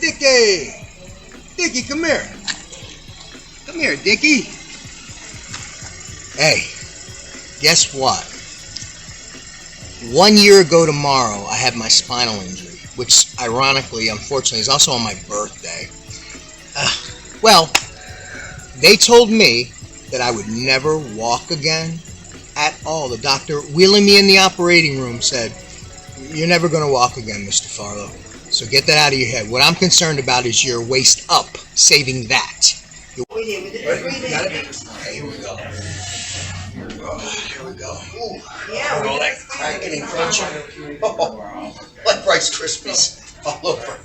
Dickie! Dickie, come here. Come here, Dickie. Hey, guess what? 1 year ago tomorrow, I had my spinal injury, which ironically, unfortunately, is also on my birthday. Well, they told me that I would never walk again at all. The doctor wheeling me in the operating room said, "You're never going to walk again, Mr. Farlow. So get that out of your head. What I'm concerned about is your waist up, saving that." Here we go. Here we go. Ooh, yeah, all that cracking and crunching. Oh, like Rice Krispies all over.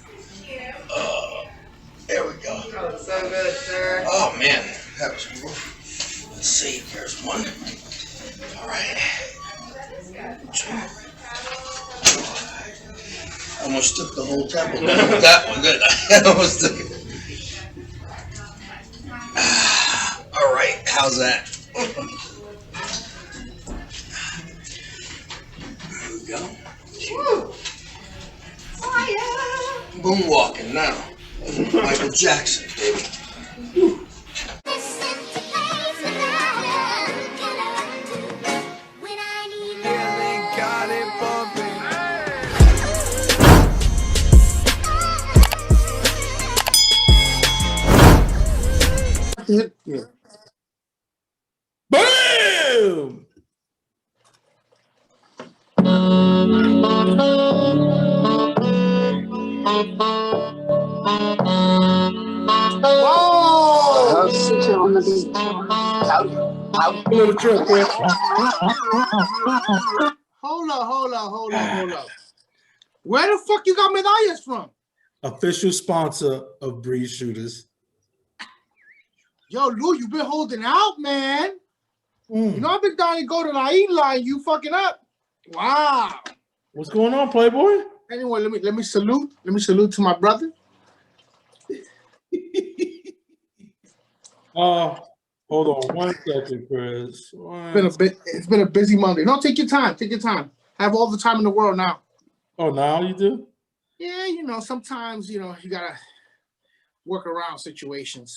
There we go. Oh, so good, sir. Oh man, that was cool. Let's see. There's one. All right. Almost took the whole temple down with that one, didn't I? Almost took it. All right, how's that? There we go. Woo. Fire. Moonwalking now. Michael Jackson, baby. Woo. Yeah. Boom! Whoa! Sit you on the beach. A little trip there. Hold up. Where the fuck you got medallas from? Official sponsor of Breeze Shooters. Yo, Lou, you been holding out, man. You know I've been dying to go to the E line. You fucking up. Wow. What's going on, Playboy? Anyway, let me salute. Let me salute to my brother. Hold on 1 second, Chris. It's been a busy Monday. No, take your time. Take your time. Have all the time in the world now. Oh, now you do? Yeah, you know, sometimes, you know, you gotta work around situations.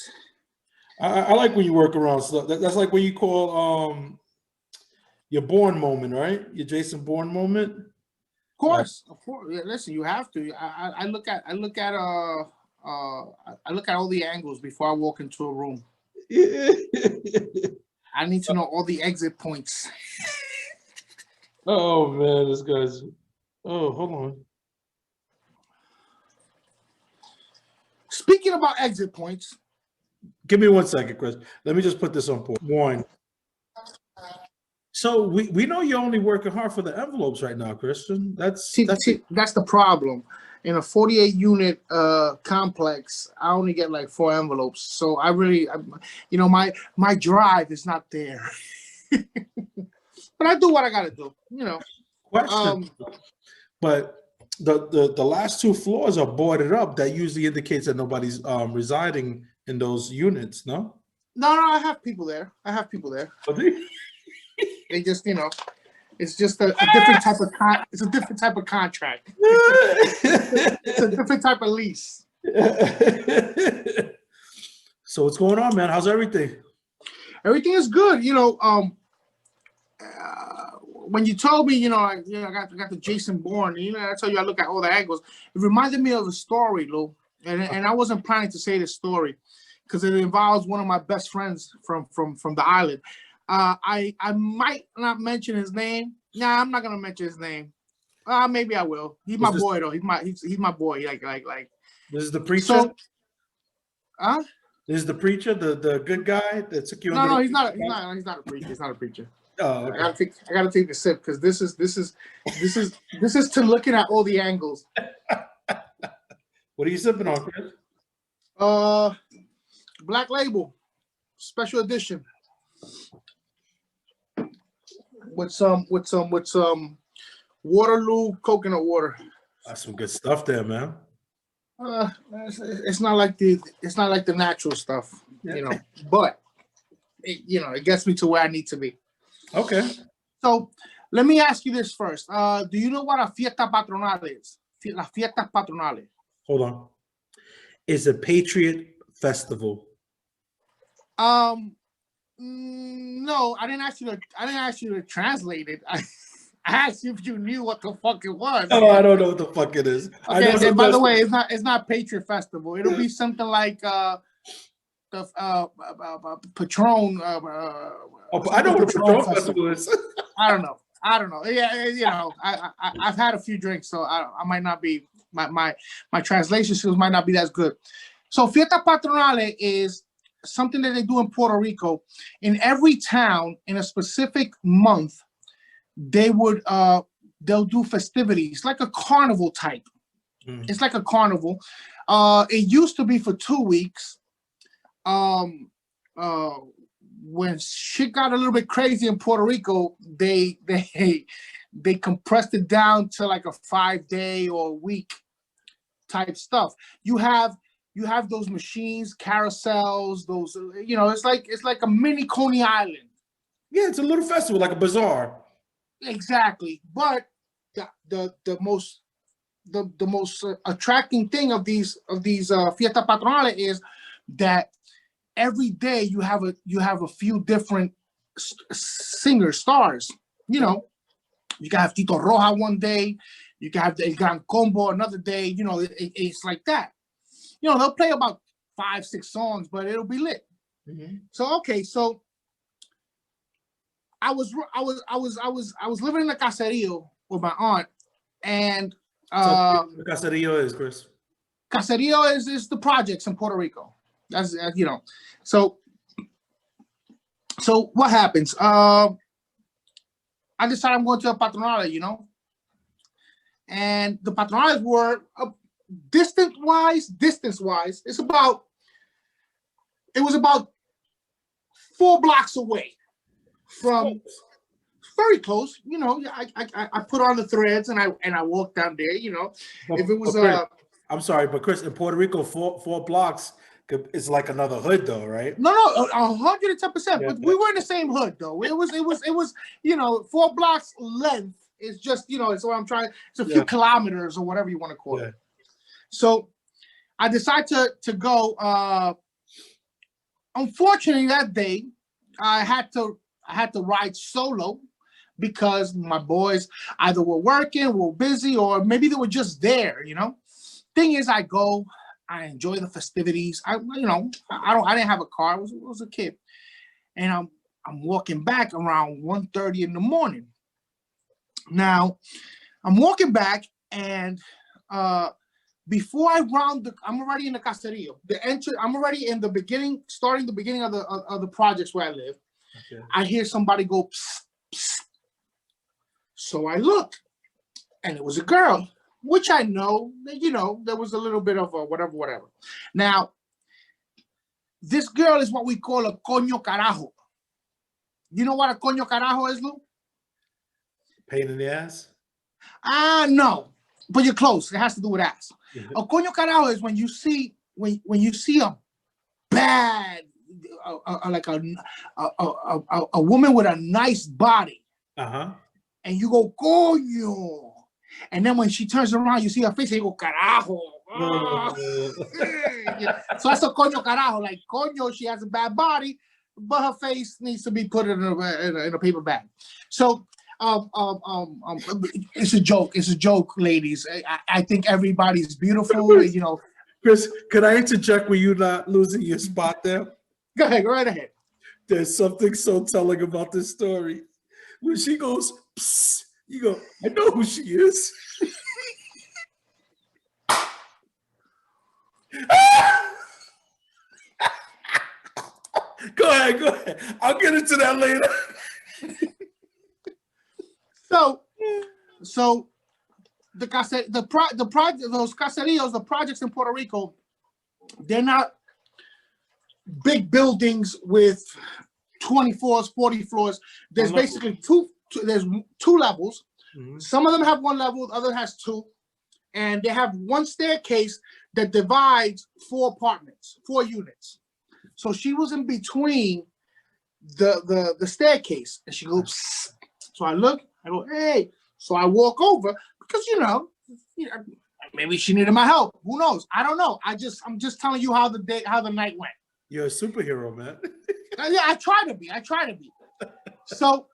I like when you work around stuff. That's like when you call your Bourne moment, right? Your Jason Bourne moment. Of course. Yeah, listen, you have to. I look at all the angles before I walk into a room. I need to know all the exit points. Oh man, this guy's. Oh, hold on. Speaking about exit points. Give me 1 second, Chris. Let me just put this on point. One. So we know you're only working hard for the envelopes right now, Christian. That's the problem. In a 48 unit complex, I only get like 4 envelopes. So you know, my drive is not there. But I do what I gotta do, you know. Question. But the last 2 floors are boarded up. That usually indicates that nobody's residing in those units, no? No, I have people there. They just, you know, it's just a different type of it's a different type of contract. It's a different type of lease. So what's going on, man? How's everything? Everything is good. You know, when you told me, you know, I got the Jason Bourne, you know, I told you I look at all the angles. It reminded me of a story, Lou. And I wasn't planning to say this story because it involves one of my best friends from the island. I might not mention his name. Nah, I'm not gonna mention his name. Maybe I will. He's my boy though. He's my boy. Like. This is the preacher. So, This is the preacher, the good guy that took you. No, he's not a preacher. He's not a preacher. Oh, okay. I gotta take the sip because this is to looking at all the angles. What are you sipping on, Chris? Black Label, special edition. With some Waterloo coconut water. That's some good stuff there, man. It's not like the natural stuff, you know. But it gets me to where I need to be. Okay. So let me ask you this first. Do you know what a fiesta patronal is? Las fiestas patronales. Hold on. is a Patriot festival? No, I didn't ask you to. I didn't ask you to translate it. I asked you if you knew what the fuck it was. Oh, I don't know what the fuck it is. I know Okay, it's and a by the festival. way, it's not Patriot Festival. It'll be something like the Patron. I know what a Patron Festival. festival is. I don't know. Yeah, you know, I've had a few drinks, so I might not be my translation skills might not be as good. So Fiesta Patronale is something that they do in Puerto Rico. In every town in a specific month, they'll do festivities like a carnival type. It's like a carnival. It used to be for 2 weeks. When shit got a little bit crazy in Puerto Rico, they compressed it down to like a 5-day or a week type stuff. You have those machines, carousels, those, you know, it's like a mini Coney Island. Yeah, it's a little festival, like a bazaar. Exactly. But the most attracting thing of these Fiesta Patronale is that every day you have a few different singers, stars. You know, you can have Tito Roja one day, you can have the El Gran Combo another day. You know, it's like that. You know, they'll play about 5-6 songs, but it'll be lit. So okay, so I was living in a caserío with my aunt, and Caserío is, Chris. Caserío is the projects in Puerto Rico. That's you know. So what happens? I decided I'm going to a patronale, you know, and the patronales were distance wise. It was about 4 blocks away from. Very close, you know. I put on the threads and I walked down there, you know. If it was Chris, I'm sorry, but Chris, in Puerto Rico, four blocks is like another hood, though, right? No, 110%. But we were in the same hood, though. It was, you know, 4 blocks length is just, you know, it's what I'm trying. It's a few kilometers or whatever you want to call it. So I decided to go. Unfortunately, that day I had to ride solo, because my boys either were working, were busy, or maybe they were just there, you know. Thing is, I enjoy the festivities. I didn't have a car. I was a kid, and I'm walking back around 1:30 in the morning. Now, I'm walking back, and before I round I'm already in the caserío. I'm already in the beginning, starting the beginning of the projects where I live. Okay. I hear somebody go, psst, psst. So I look, and it was a girl, which I know, you know, there was a little bit of a whatever. Now, this girl is what we call a coño carajo. You know what a coño carajo is, Lou? Pain in the ass? No, but you're close. It has to do with ass. A coño carajo is when you see a bad, like a woman with a nice body. And you go, coño. And then when she turns around, you see her face and you go, carajo. So that's a coño carajo. Like, coño, she has a bad body, but her face needs to be put in a paper bag. So it's a joke. It's a joke, ladies. I think everybody's beautiful, you know. Chris, could I interject with you not losing your spot there? Go ahead, go right ahead. There's something so telling about this story. When she goes, psst, you go, I know who she is. Go ahead. I'll get into that later. So those caseríos, the projects in Puerto Rico, they're not big buildings with 20 floors, 40 floors. There's basically there's two levels. Some of them have 1 level, the other has 2. And they have 1 staircase that divides 4 apartments, 4 units. So she was in between the staircase, and she goes, psst. So I look, I go, hey. So I walk over, because you know, Maybe she needed my help. Who knows? I don't know. I'm just telling you how the night went. You're a superhero, man. Yeah, I try to be. So,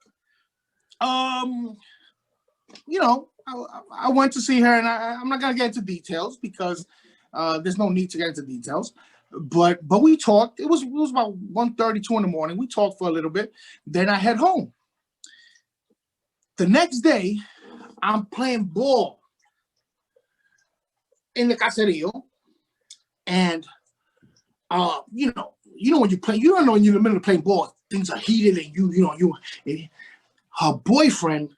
you know, I went to see her, and I'm not gonna get into details because there's no need to get into details. But we talked. It was about 1:30, 2 in the morning. We talked for a little bit. Then I head home. The next day, I'm playing ball in the caserío, and you know when you play, you don't know when you're in the middle of playing ball, things are heated, and her boyfriend,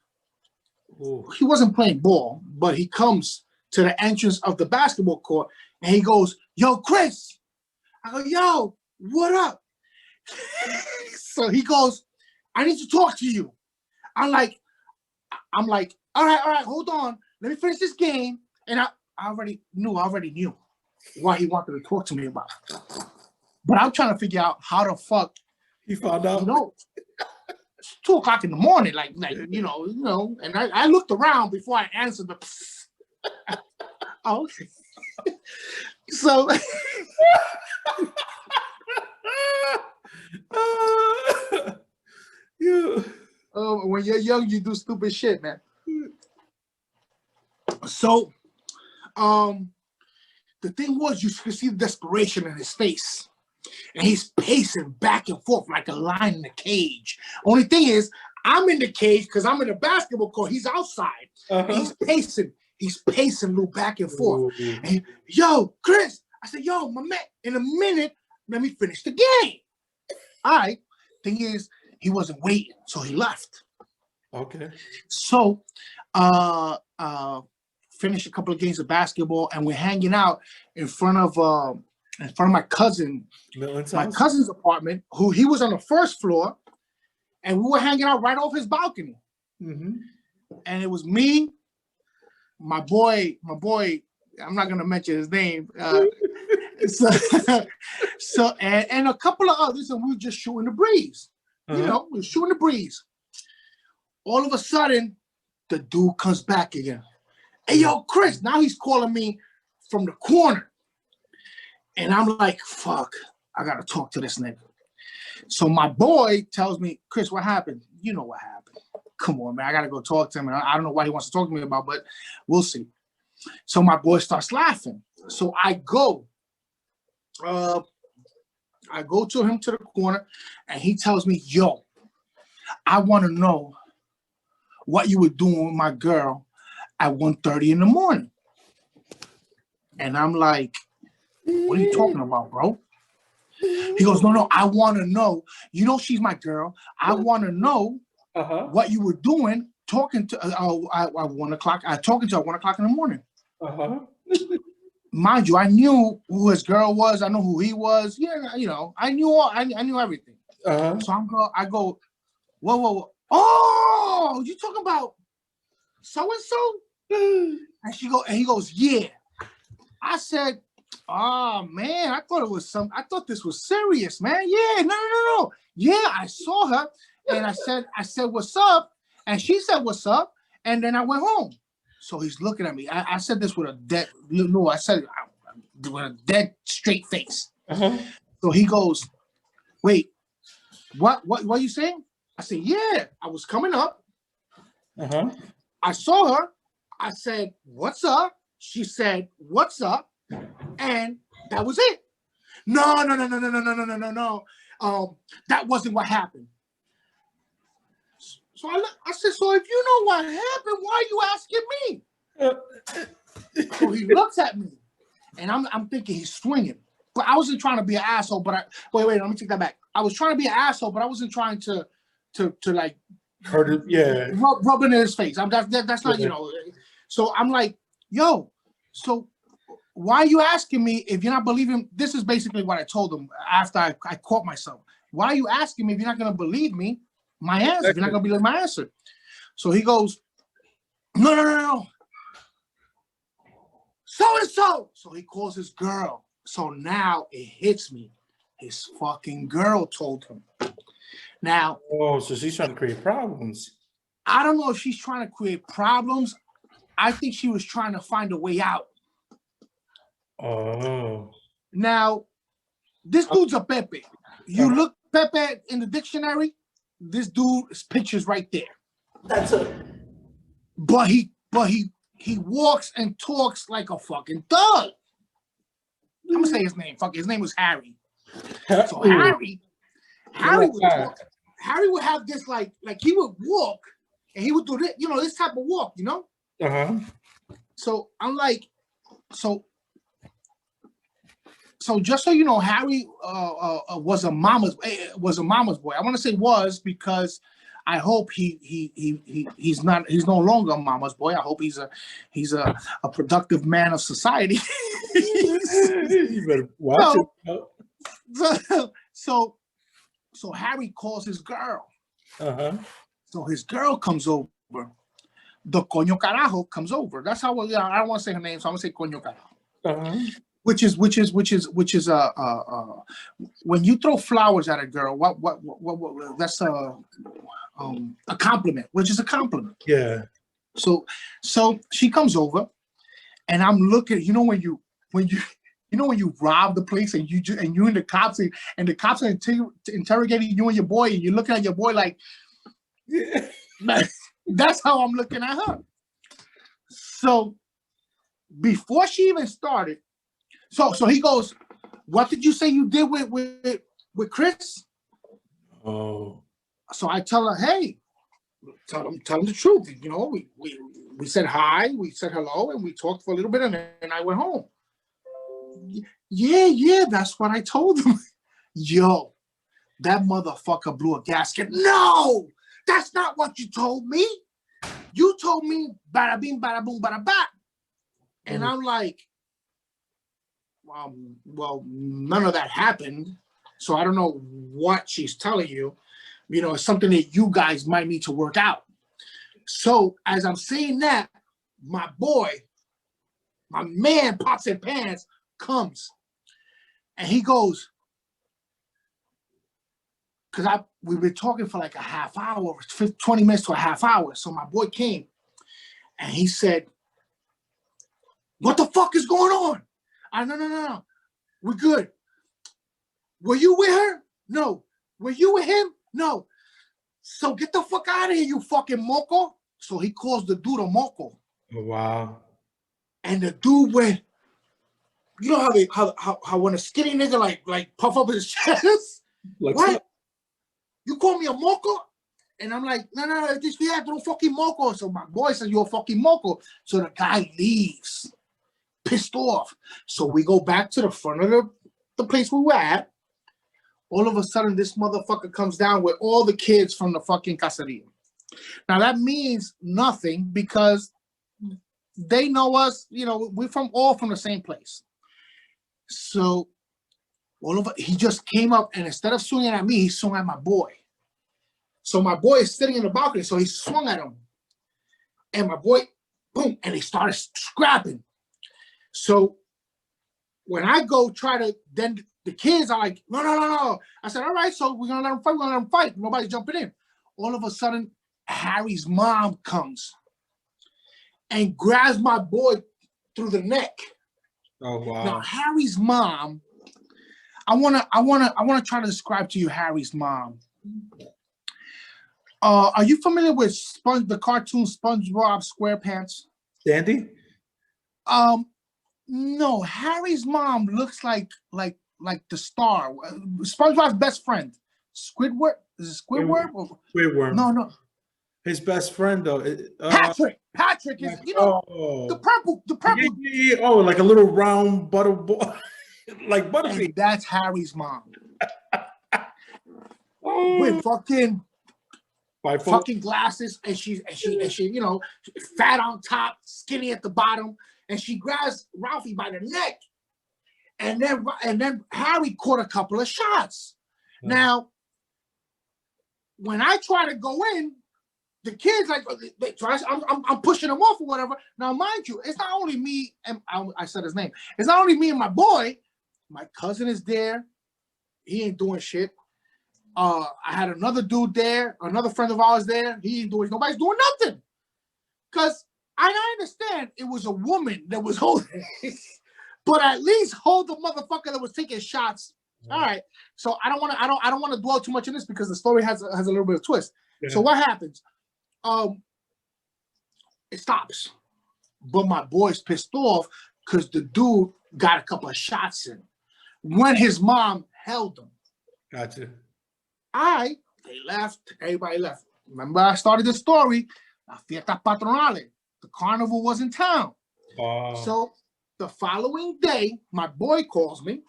he wasn't playing ball, but he comes to the entrance of the basketball court, and he goes, "Yo, Chris." I go, "Yo, what up?" So he goes, "I need to talk to you." I'm like, all right, hold on, let me finish this game. And I already knew what he wanted to talk to me about. But I'm trying to figure out how the fuck he found out. You know, it's 2 o'clock in the morning, like you know. And I looked around before I answered the. Oh, so. When you're young, you do stupid shit, man. So, the thing was, you could see the desperation in his face, and he's pacing back and forth like a lion in a cage. Only thing is, I'm in the cage because I'm in the basketball court. He's outside. And he's pacing, Lou, back and forth. And, yo, Chris, I said, yo, my man, in a minute, let me finish the game. All right. Thing is, he wasn't waiting, so he left. Okay. So, finished a couple of games of basketball, and we're hanging out in front of my cousin, my cousin's apartment. Who he was on the first floor, and we were hanging out right off his balcony. Mm-hmm. And it was me, my boy. I'm not gonna mention his name. So and a couple of others, and we were just shooting the breeze. You know, we were shooting the breeze. All of a sudden, the dude comes back again. Hey, yo, Chris, now he's calling me from the corner. And I'm like, fuck, I got to talk to this nigga. So my boy tells me, Chris, what happened? You know what happened. Come on, man, I got to go talk to him. And I don't know what he wants to talk to me about, but we'll see. So my boy starts laughing. So I go to him to the corner, and he tells me, yo, I want to know what you were doing with my girl at 1:30 in the morning. And I'm like, what are you talking about, bro? He goes, no, I want to know. You know, she's my girl. I want to know what you were doing talking to at 1 o'clock. Talking to her at 1 o'clock in the morning. Mind you, I knew who his girl was. I know who he was. Yeah, you know, I knew everything. So I go, whoa. Oh, you talking about so-and-so? And he goes, yeah. I said, oh man, I thought this was serious, man. Yeah, no. Yeah, I saw her, and I said, what's up? And she said, what's up? And then I went home. So he's looking at me. I said this with a dead, no, I said it with a dead straight face. So he goes, wait, what are you saying? I said, yeah, I was coming up. I saw her. I said, what's up? She said, what's up? And that was it. No. That wasn't what happened. So I said, so if you know what happened, why are you asking me? So he looks at me, and I'm thinking he's swinging. But I wasn't trying to be an asshole. But wait, let me take that back. I was trying to be an asshole, but I wasn't trying to like hurt it. Yeah, rub it in his face. That's not, you know. So I'm like, yo, so why are you asking me if you're not believing? This is basically what I told him after I caught myself. Why are you asking me if you're not going to believe me? My answer. If you're not going to believe my answer. So he goes, no. So-and-so. So he calls his girl. So now it hits me. His fucking girl told him. Now. Oh, so she's trying to create problems. I don't know if she's trying to create problems. I think she was trying to find a way out. Oh. Now, this dude's a Pepe. You look Pepe in the dictionary, this dude's picture's right there. That's it. But he walks and talks like a fucking thug. I'm gonna say his name. Fuck, his name was Harry. So Harry would have this like he would walk and he would do this, this type of walk, So I'm like, so just so you know, Harry was a mama's boy. I want to say was because I hope he's no longer a mama's boy. I hope he's a productive man of society. You better watch it. So Harry calls his girl. So his girl comes over. The coño carajo comes over. That's how I don't want to say her name, so I'm gonna say coño carajo. Which is when you throw flowers at a girl, what that's a compliment, which is a compliment. Yeah. So she comes over, and I'm looking. When you rob the place and you and the cops and the cops are interrogating you and your boy, and you're looking at your boy like, yeah. That's how I'm looking at her. So before she even started, so he goes, "What did you say you did with Chris?" Oh. So I tell her, "Hey, tell him the truth. We said hi, we said hello, and we talked for a little bit, and then I went home." Yeah, that's what I told him. Yo, that motherfucker blew a gasket. No, that's not what you told me. You told me bada bing, bada boom, bada bat. And I'm like, well, none of that happened. So I don't know what she's telling you. It's something that you guys might need to work out. So as I'm saying that, my boy, my man, Pops and Pants, comes. And he goes, because we've been talking for like a half hour, 20 minutes to a half hour. So my boy came and he said, "What the fuck is going on?" No. We're good. Were you with her? No. Were you with him? No. So get the fuck out of here, you fucking moco. So he calls the dude a moco. Oh, wow. And the dude went, you know how when a skinny nigga like puff up his chest? Like what? You call me a moco? And I'm like, no, this yeah, don't fucking moco. So my boy says, "You're a fucking moco." So the guy leaves, pissed off. So we go back to the front of the place we were at. All of a sudden, this motherfucker comes down with all the kids from the fucking caseria. Now that means nothing because they know us. We're all from the same place. So he just came up, and instead of swinging at me, he swung at my boy. So my boy is sitting in the balcony, so he swung at him. And my boy, boom, and they started scrapping. So when I go try to, then the kids are like, no. I said, all right, so we're going to let them fight. Nobody's jumping in. All of a sudden, Harry's mom comes and grabs my boy through the neck. Oh, wow. Now, Harry's mom, I wanna try to describe to you Harry's mom. Are you familiar with the cartoon SpongeBob SquarePants? Sandy? No. Harry's mom looks like the star, SpongeBob's best friend, Squidward. Is it Squidward? Squidward. No. His best friend though. Patrick is the purple. Yeah. Oh, like a little round butter boy, like Butterfield. And that's Harry's mom. With fucking glasses, and she, fat on top, skinny at the bottom, and she grabs Ralphie by the neck, and then Harry caught a couple of shots. Mm. Now, when I try to go in, the kids I'm pushing them off or whatever. Now, mind you, it's not only me and I said his name. It's not only me and my boy. My cousin is there. He ain't doing shit. I had another dude there, another friend of ours there. Nobody's doing nothing. Because I understand it was a woman that was holding but at least hold the motherfucker that was taking shots. All right. So I don't want to dwell too much on this because the story has a little bit of twist. Yeah. So what happens? It stops, but my boy's pissed off because the dude got a couple of shots in when his mom held him. Gotcha. They left. Everybody left. Remember, I started the story. La fiesta patronales. The carnival was in town. So the following day, my boy calls me.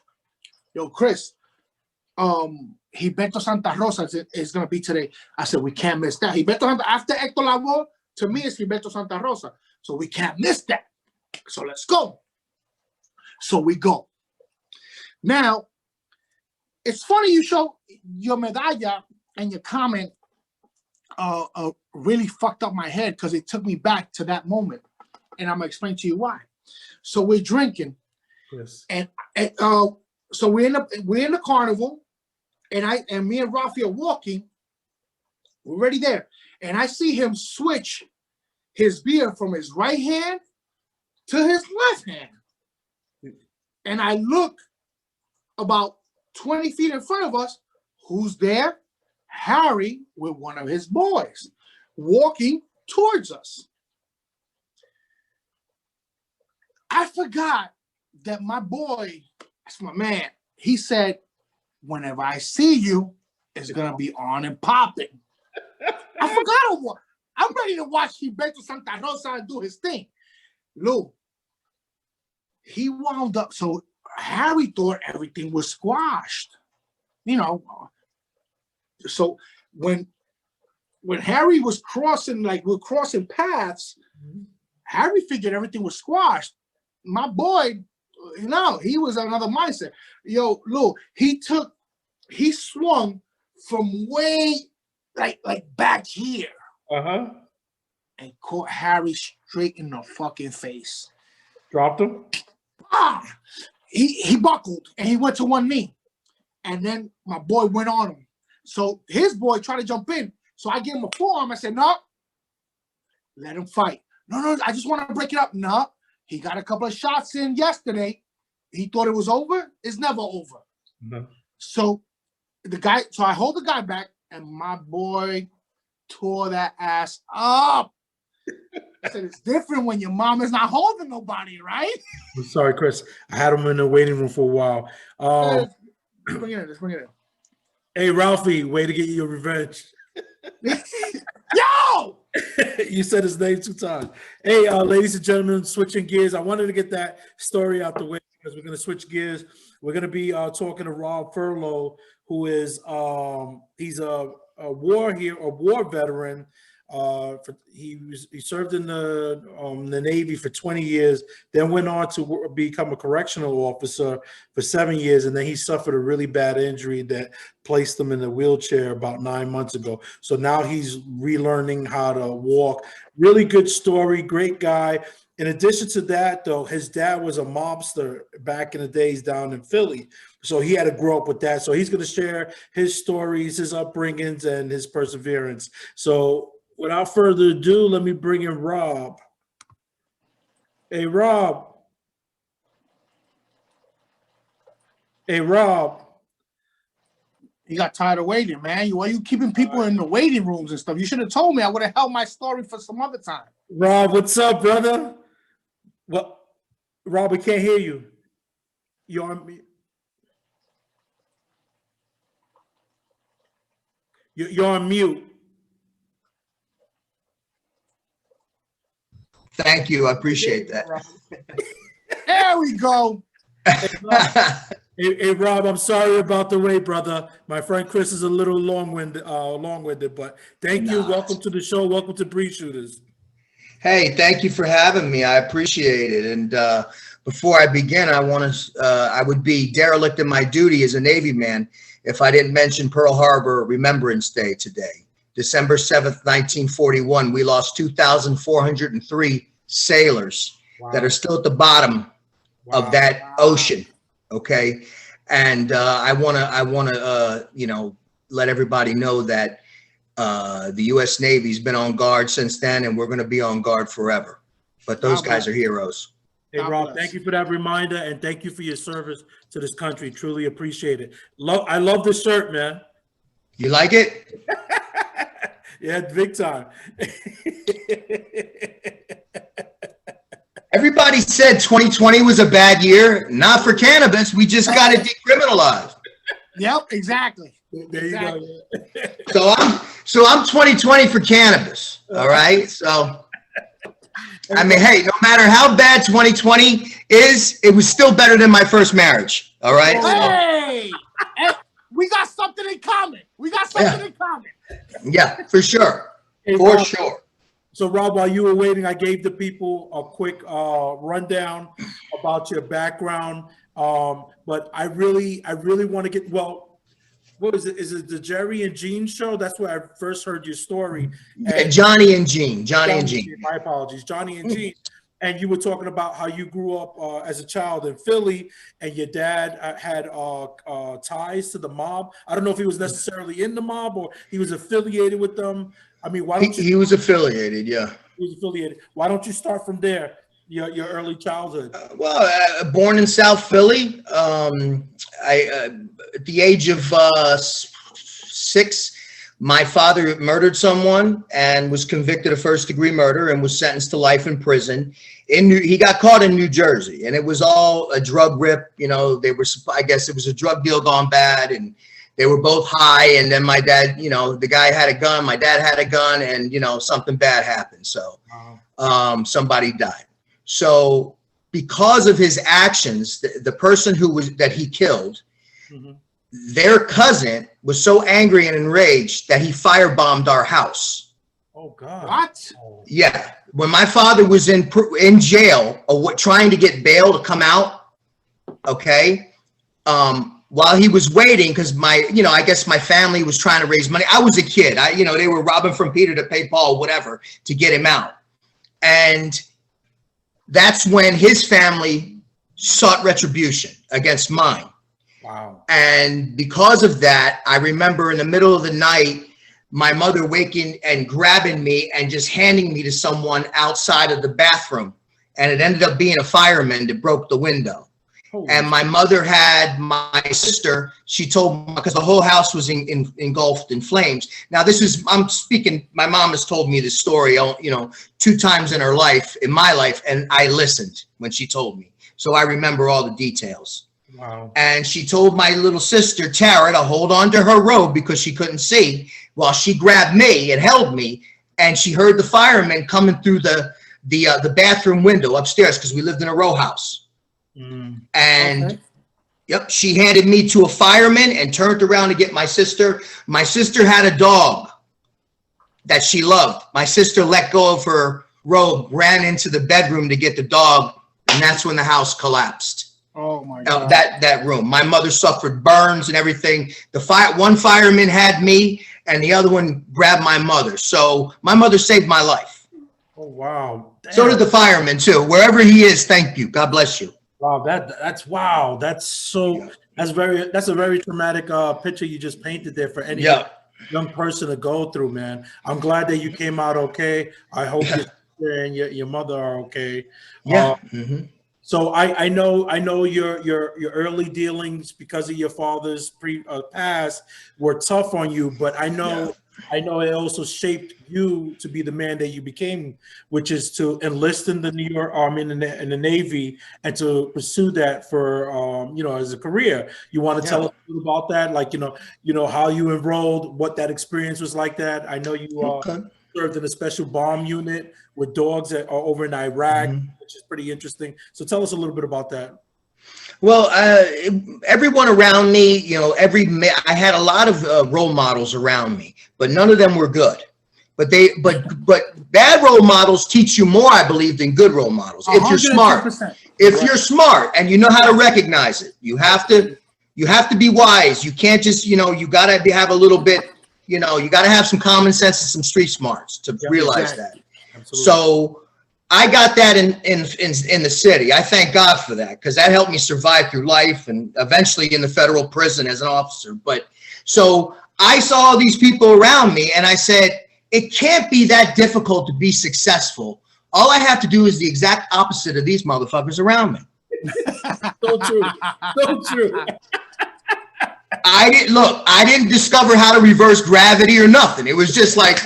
Yo, Chris, Gilberto Santa Rosa is going to be today. I said, we can't miss that. After Hector Lavoe, to me, it's Gilberto Santa Rosa. So we can't miss that. So let's go. So we go. Now, it's funny you show your medalla and your comment really fucked up my head because it took me back to that moment. And I'm going to explain to you why. So we're drinking. Yes. And so we're in the carnival, and me and Rafi are walking. We're already there, and I see him switch his beer from his right hand to his left hand, and I look about 20 feet in front of us. Who's there? Harry with one of his boys walking towards us. I forgot that my boy, that's my man, he said, whenever I see you, it's going to be on and popping. I forgot. I'm ready to watch Gilberto Santa Rosa do his thing. Lou, he wound up. So Harry thought everything was squashed. You know, so when Harry was crossing, like we're crossing paths, Harry figured everything was squashed. My boy, he was another mindset. Yo, Lou, he swung from way like back here. And caught Harry straight in the fucking face. Dropped him? He buckled and he went to one knee. And then my boy went on him. So his boy tried to jump in. So I gave him a forearm. I said, no, let him fight. No, I just want to break it up. No, he got a couple of shots in yesterday. He thought it was over. It's never over. So I hold the guy back, and my boy tore that ass up. I said, it's different when your mom is not holding nobody, right? I'm sorry, Chris. I had him in the waiting room for a while. Let's bring it in. Hey, Ralphie, way to get your revenge. Yo! You said his name 2 times. Hey, ladies and gentlemen, switching gears. I wanted to get that story out the way because we're going to switch gears. We're going to be talking to Rob Farlow, who is he's a war veteran. He served in the Navy for 20 years, then went on to become a correctional officer for 7 years, and then he suffered a really bad injury that placed him in a wheelchair about 9 months ago. So now he's relearning how to walk. Really good story, great guy. In addition to that, though, his dad was a mobster back in the days down in Philly. So he had to grow up with that. So he's going to share his stories, his upbringings, and his perseverance. So without further ado, let me bring in Rob. Hey, Rob. Hey, Rob. You got tired of waiting, man. Why are you keeping people in the waiting rooms and stuff? You should have told me. I would have held my story for some other time. Rob, what's up, brother? Well, Rob, we can't hear you. You're on mute. You're on mute. Thank you. I appreciate that. There we go. Hey, Rob, I'm sorry about the wait, brother. My friend Chris is a little long-winded, but thank you. Welcome to the show. Welcome to Breed Shooters. Hey, thank you for having me. I appreciate it. And before I begin, I would be derelict in my duty as a Navy man if I didn't mention Pearl Harbor Remembrance Day today. December 7th, 1941, we lost 2,403 sailors that are still at the bottom of that ocean. Okay. And I want to let everybody know that the U.S. Navy's been on guard since then, and we're going to be on guard forever. But those guys are heroes. Hey, God Rob, bless. thank you for that reminder, and thank you for your service to this country. Truly appreciate it. I love this shirt, man. You like it? Yeah, big time. Everybody said 2020 was a bad year. Not for cannabis. We just got it decriminalized. Yep, exactly. There you Exactly. go. So I'm 2020 for cannabis. All right. So I mean, hey, no matter how bad 2020 is, it was still better than my first marriage. All right. Hey, hey, we got something in common. We got something in common. Yeah, for sure. Hey, For Rob, sure. so, Rob, while you were waiting, I gave the people a quick rundown about your background. But I really want to get, well, what is it? Is it the Jerry and Gene show? That's where I first heard your story. And Johnny and Gene. Johnny and Gene. My apologies. Johnny and Gene. And you were talking about how you grew up as a child in Philly, and your dad had ties to the mob. I don't know if he was necessarily in the mob or he was affiliated with them. I mean, why don't you? He was affiliated, yeah. He was affiliated. Why don't you start from there? Your early childhood. Born in South Philly. At the age of 6, my father murdered someone and was convicted of first-degree murder and was sentenced to life in prison. He got caught in New Jersey, and it was all a drug rip. You know, I guess it was a drug deal gone bad, and they were both high. And then my dad, you know, the guy had a gun, my dad had a gun, and you know, something bad happened. So, somebody died. So, because of his actions, the person that he killed. Their cousin was so angry and enraged that he firebombed our house. Oh God! What? Yeah, when my father was in jail, trying to get bail to come out. Okay, while he was waiting, because I guess my family was trying to raise money. I was a kid. They were robbing from Peter to pay Paul, whatever, to get him out, and that's when his family sought retribution against mine. Wow. And because of that, I remember in the middle of the night, my mother waking and grabbing me and just handing me to someone outside of the bathroom. And it ended up being a fireman that broke the window. And my mother had my sister, she told me, because the whole house was engulfed in flames. Now I'm speaking, my mom has told me this story, 2 times in my life, and I listened when she told me. So I remember all the details. Wow. And she told my little sister, Tara, to hold on to her robe because she couldn't see, while she grabbed me and held me. And she heard the firemen coming through the bathroom window upstairs, because we lived in a row house. And yep, she handed me to a fireman and turned around to get my sister. My sister had a dog that she loved. My sister let go of her robe, ran into the bedroom to get the dog, and that's when the house collapsed. Oh my God. That room. My mother suffered burns and everything. One fireman had me, and the other one grabbed my mother. So my mother saved my life. Oh wow. Damn. So did the fireman too. Wherever he is, thank you. God bless you. Wow, that's wow. That's a very traumatic picture you just painted there for any young person to go through, man. I'm glad that you came out okay. I hope your sister and your mother are okay. Yeah. So I know your early dealings, because of your father's past, were tough on you, but I know it also shaped you to be the man that you became, which is to enlist in the New York Army, in the Navy, and to pursue that for as a career. You want to tell us a little about that, like how you enrolled, what that experience was like. That I know you served in a special bomb unit with dogs that are over in Iraq, which is pretty interesting. So tell us a little bit about that. Well, everyone around me, I had a lot of role models around me, but none of them were good. But bad role models teach you more, I believe, than good role models. If you're smart, you're smart and you know how to recognize it, you have to be wise. You can't just, you got to have a little bit, you got to have some common sense and some street smarts to realize that. Absolutely. So I got that in the city. I thank God for that, because that helped me survive through life and eventually in the federal prison as an officer. But so I saw all these people around me, and I said, it can't be that difficult to be successful all I have to do is the exact opposite of these motherfuckers around me. So true. So true. I didn't discover how to reverse gravity or nothing. It was just like,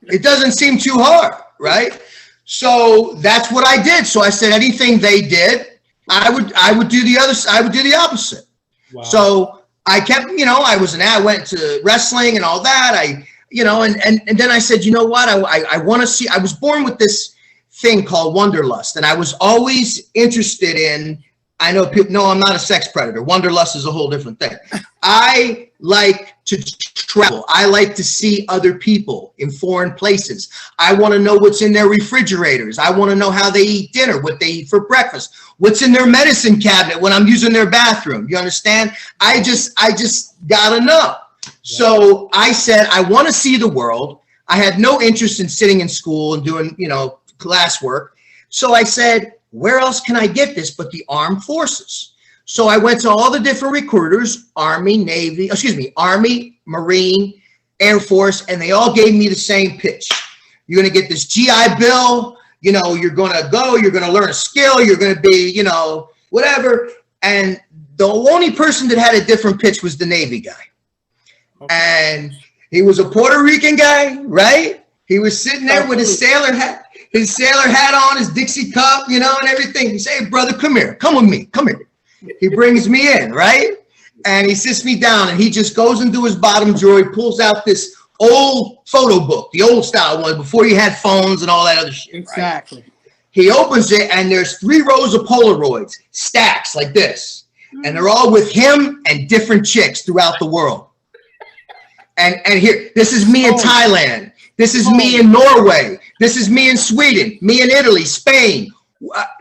it doesn't seem too hard, right? So that's what I did. So I said anything they did, I would do the opposite. Wow. So I kept, I went to wrestling and all that. And then I said, you know what? I want to see, I was born with this thing called wanderlust. And I was always interested in, I know people, no, I'm not a sex predator. Wanderlust is a whole different thing. I like to travel. I like to see other people in foreign places. I want to know what's in their refrigerators. I want to know how they eat dinner, what they eat for breakfast, what's in their medicine cabinet when I'm using their bathroom. You understand? I just gotta know. So I said, I want to see the world. I had no interest in sitting in school and doing, classwork. So I said, where else can I get this but the armed forces? So I went to all the different recruiters, Army, Marine, Air Force, and they all gave me the same pitch. You're going to get this GI Bill, you're going to go, you're going to learn a skill, you're going to be, whatever. And the only person that had a different pitch was the Navy guy. Okay. And he was a Puerto Rican guy, right? He was sitting there with his sailor hat on, his Dixie cup, and everything. He said, hey, brother, come here. Come with me. Come here. He brings me in, right? And he sits me down, and he just goes into his bottom drawer. He pulls out this old photo book, the old style one, before you had phones and all that other shit. Exactly. Right? He opens it, and there's 3 rows of Polaroids, stacks like this. And they're all with him and different chicks throughout the world. And here, this is me in Thailand. This is me in Norway. This is me in Sweden, me in Italy, Spain,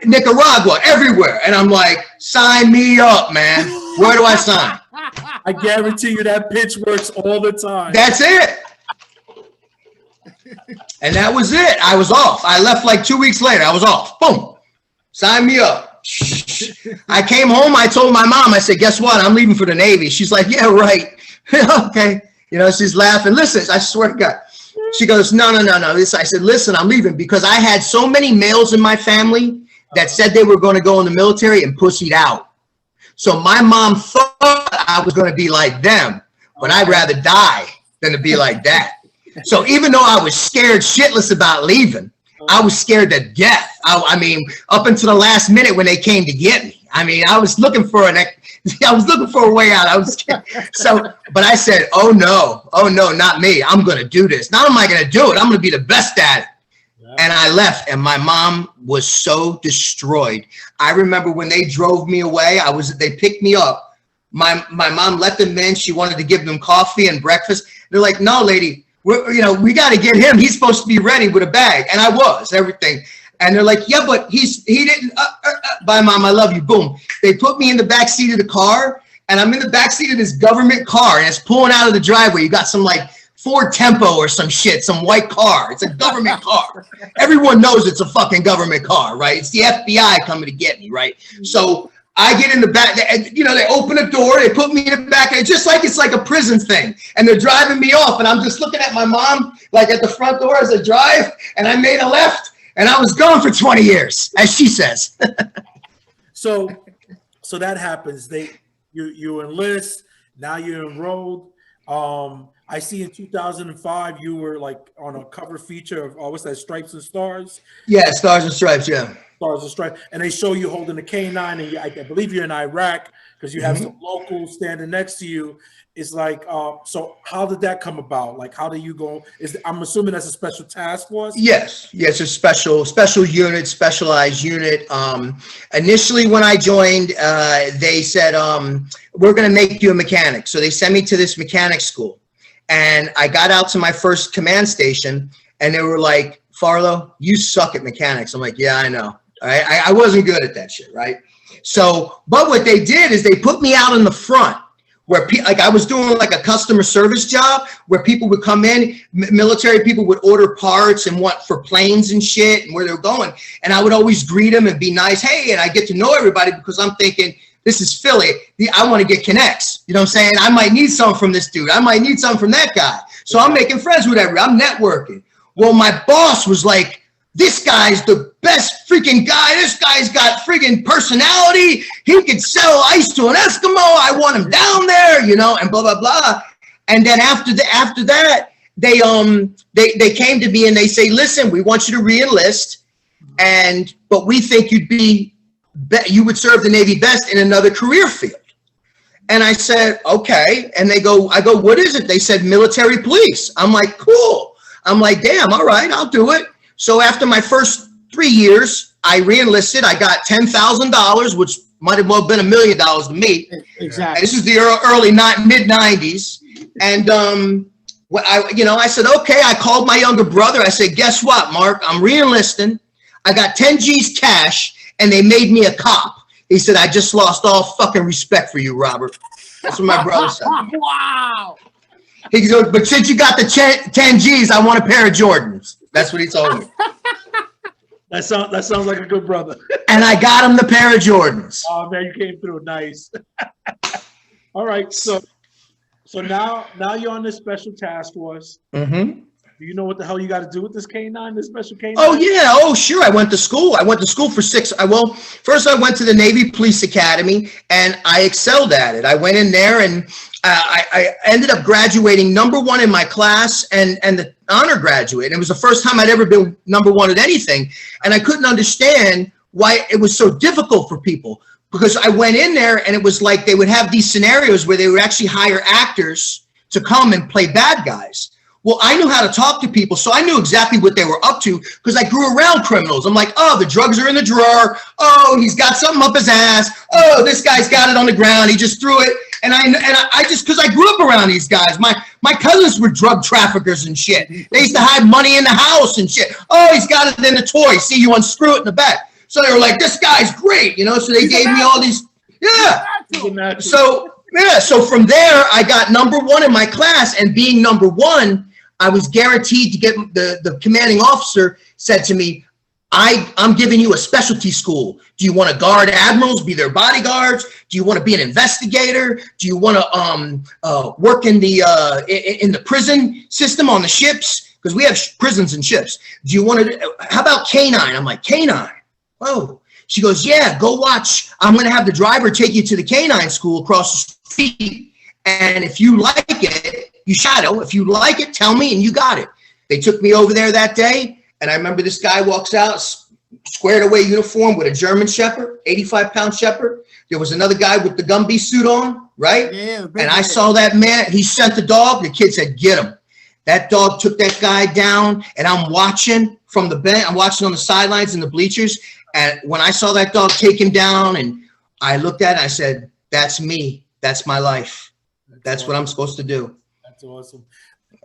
Nicaragua, everywhere. And I'm like, sign me up, man. Where do I sign? I guarantee you that pitch works all the time. That's it. And that was it. I was off. I left like 2 weeks later. I was off. Boom. Sign me up. I came home. I told my mom, I said, guess what? I'm leaving for the Navy. She's like, yeah, right. Okay. She's laughing. Listen, I swear to God. She goes, no. I said, listen, I'm leaving because I had so many males in my family that said they were going to go in the military and pussied out. So my mom thought I was going to be like them, but I'd rather die than to be like that. So even though I was scared shitless about leaving, I was scared to death. I mean, up until the last minute when they came to get me. I mean, I was looking for a way out. I was scared. So, but I said, oh no, not me. I'm going to do this. Not am I going to do it. I'm going to be the best at it. Yeah. And I left, and my mom was so destroyed. I remember when they drove me away, they picked me up. My mom let them in. She wanted to give them coffee and breakfast. They're like, no, lady, we got to get him. He's supposed to be ready with a bag. And I was, everything. And they're like, yeah, but he didn't. Bye, Mom, I love you. Boom. They put me in the back seat of the car, and I'm in the back seat of this government car, and it's pulling out of the driveway. You got some like Ford Tempo or some shit, some white car. It's a government car. Everyone knows it's a fucking government car, right? It's the FBI coming to get me, right? So I get in the back, and they open the door, they put me in the back, and it's like a prison thing. And they're driving me off, and I'm just looking at my mom, like at the front door as I drive, and I made a left. And I was gone for 20 years, as she says. So that happens. You enlist. Now you're enrolled. I see in 2005 you were like on a cover feature of what's that? Stripes and Stars. Yeah, Stars and Stripes. Yeah. Stars and Stripes, and they show you holding a K9, and I believe you're in Iraq because you have some locals standing next to you. It's like, so how did that come about? Like, how do you go? I'm assuming that's a special task force? Yes, it's a special unit, specialized unit. Initially, when I joined, they said, we're going to make you a mechanic. So they sent me to this mechanic school. And I got out to my first command station, and they were like, Farlow, you suck at mechanics. I'm like, yeah, I know. All right? I wasn't good at that shit, right? So, but what they did is they put me out in the front, where I was doing like a customer service job where people would come in, military people would order parts and what for planes and shit and where they're going. And I would always greet them and be nice. Hey, and I get to know everybody because I'm thinking, this is Philly. I want to get connects. You know what I'm saying? I might need something from this dude. I might need something from that guy. So I'm making friends with everybody. I'm networking. Well, my boss was like, this guy's the best freaking guy. This guy's got freaking personality. He could sell ice to an Eskimo. I want him down there, you know, and blah, blah, blah. And then after that, they came to me and they say, listen, we want you to re-enlist, but we think you would serve the Navy best in another career field. And I said, okay. And I go, what is it? They said military police. I'm like, cool. I'm like, damn, all right, I'll do it. So after my first 3 years, I re-enlisted. I got $10,000, which might have well been $1 million to me. Exactly. This is the early mid 90s. And I said, okay. I called my younger brother. I said, guess what, Mark? I'm re-enlisting. I got 10 G's cash, and they made me a cop. He said, I just lost all fucking respect for you, Robert. That's what my brother said. Wow. He goes, but since you got the 10 G's, I want a pair of Jordans. That's what he told me. That sounds like a good brother. And I got him the pair of Jordans. Oh man, you came through nice. All right, so now you're on this special task force. Mm-hmm. Do you know what the hell you got to do with this K9, this special K9? Oh yeah, oh sure. I went to school. For 6. First I went to the Navy Police Academy, and I excelled at it. I went in there, and I ended up graduating #1 in my class, and the honor graduate. And it was the first time I'd ever been #1 at anything, and I couldn't understand why it was so difficult for people, because I went in there and it was like they would have these scenarios where they would actually hire actors to come and play bad guys. Well, I knew how to talk to people, so I knew exactly what they were up to because I grew around criminals. I'm like, oh, the drugs are in the drawer. Oh, he's got something up his ass. Oh, this guy's got it on the ground. He just threw it. And I just, because I grew up around these guys. My cousins were drug traffickers and shit. They used to hide money in the house and shit. Oh, he's got it in the toy. See, you unscrew it in the back. So they were like, this guy's great, you know? So they gave me all these, yeah. So from there, I got #1 in my class, and being #1, I was guaranteed to get, the commanding officer said to me, I'm giving you a specialty school. Do you want to guard admirals, be their bodyguards? Do you want to be an investigator? Do you want to work in the prison system on the ships? Because we have prisons and ships. Do you want to, how about K9? I'm like, K9? Whoa. She goes, yeah, go watch. I'm going to have the driver take you to the K9 school across the street. And if you like it, you shadow. If you like it, tell me, and you got it. They took me over there that day, and I remember this guy walks out, squared away uniform with a German Shepherd, 85-pound Shepherd. There was another guy with the Gumby suit on, right? Yeah. And I saw that man. He sent the dog. The kid said, get him. That dog took that guy down, and I'm watching from the bench. I'm watching on the sidelines in the bleachers. And when I saw that dog take him down, and I looked at it, I said, that's me. That's my life. That's awesome. What I'm supposed to do. That's awesome.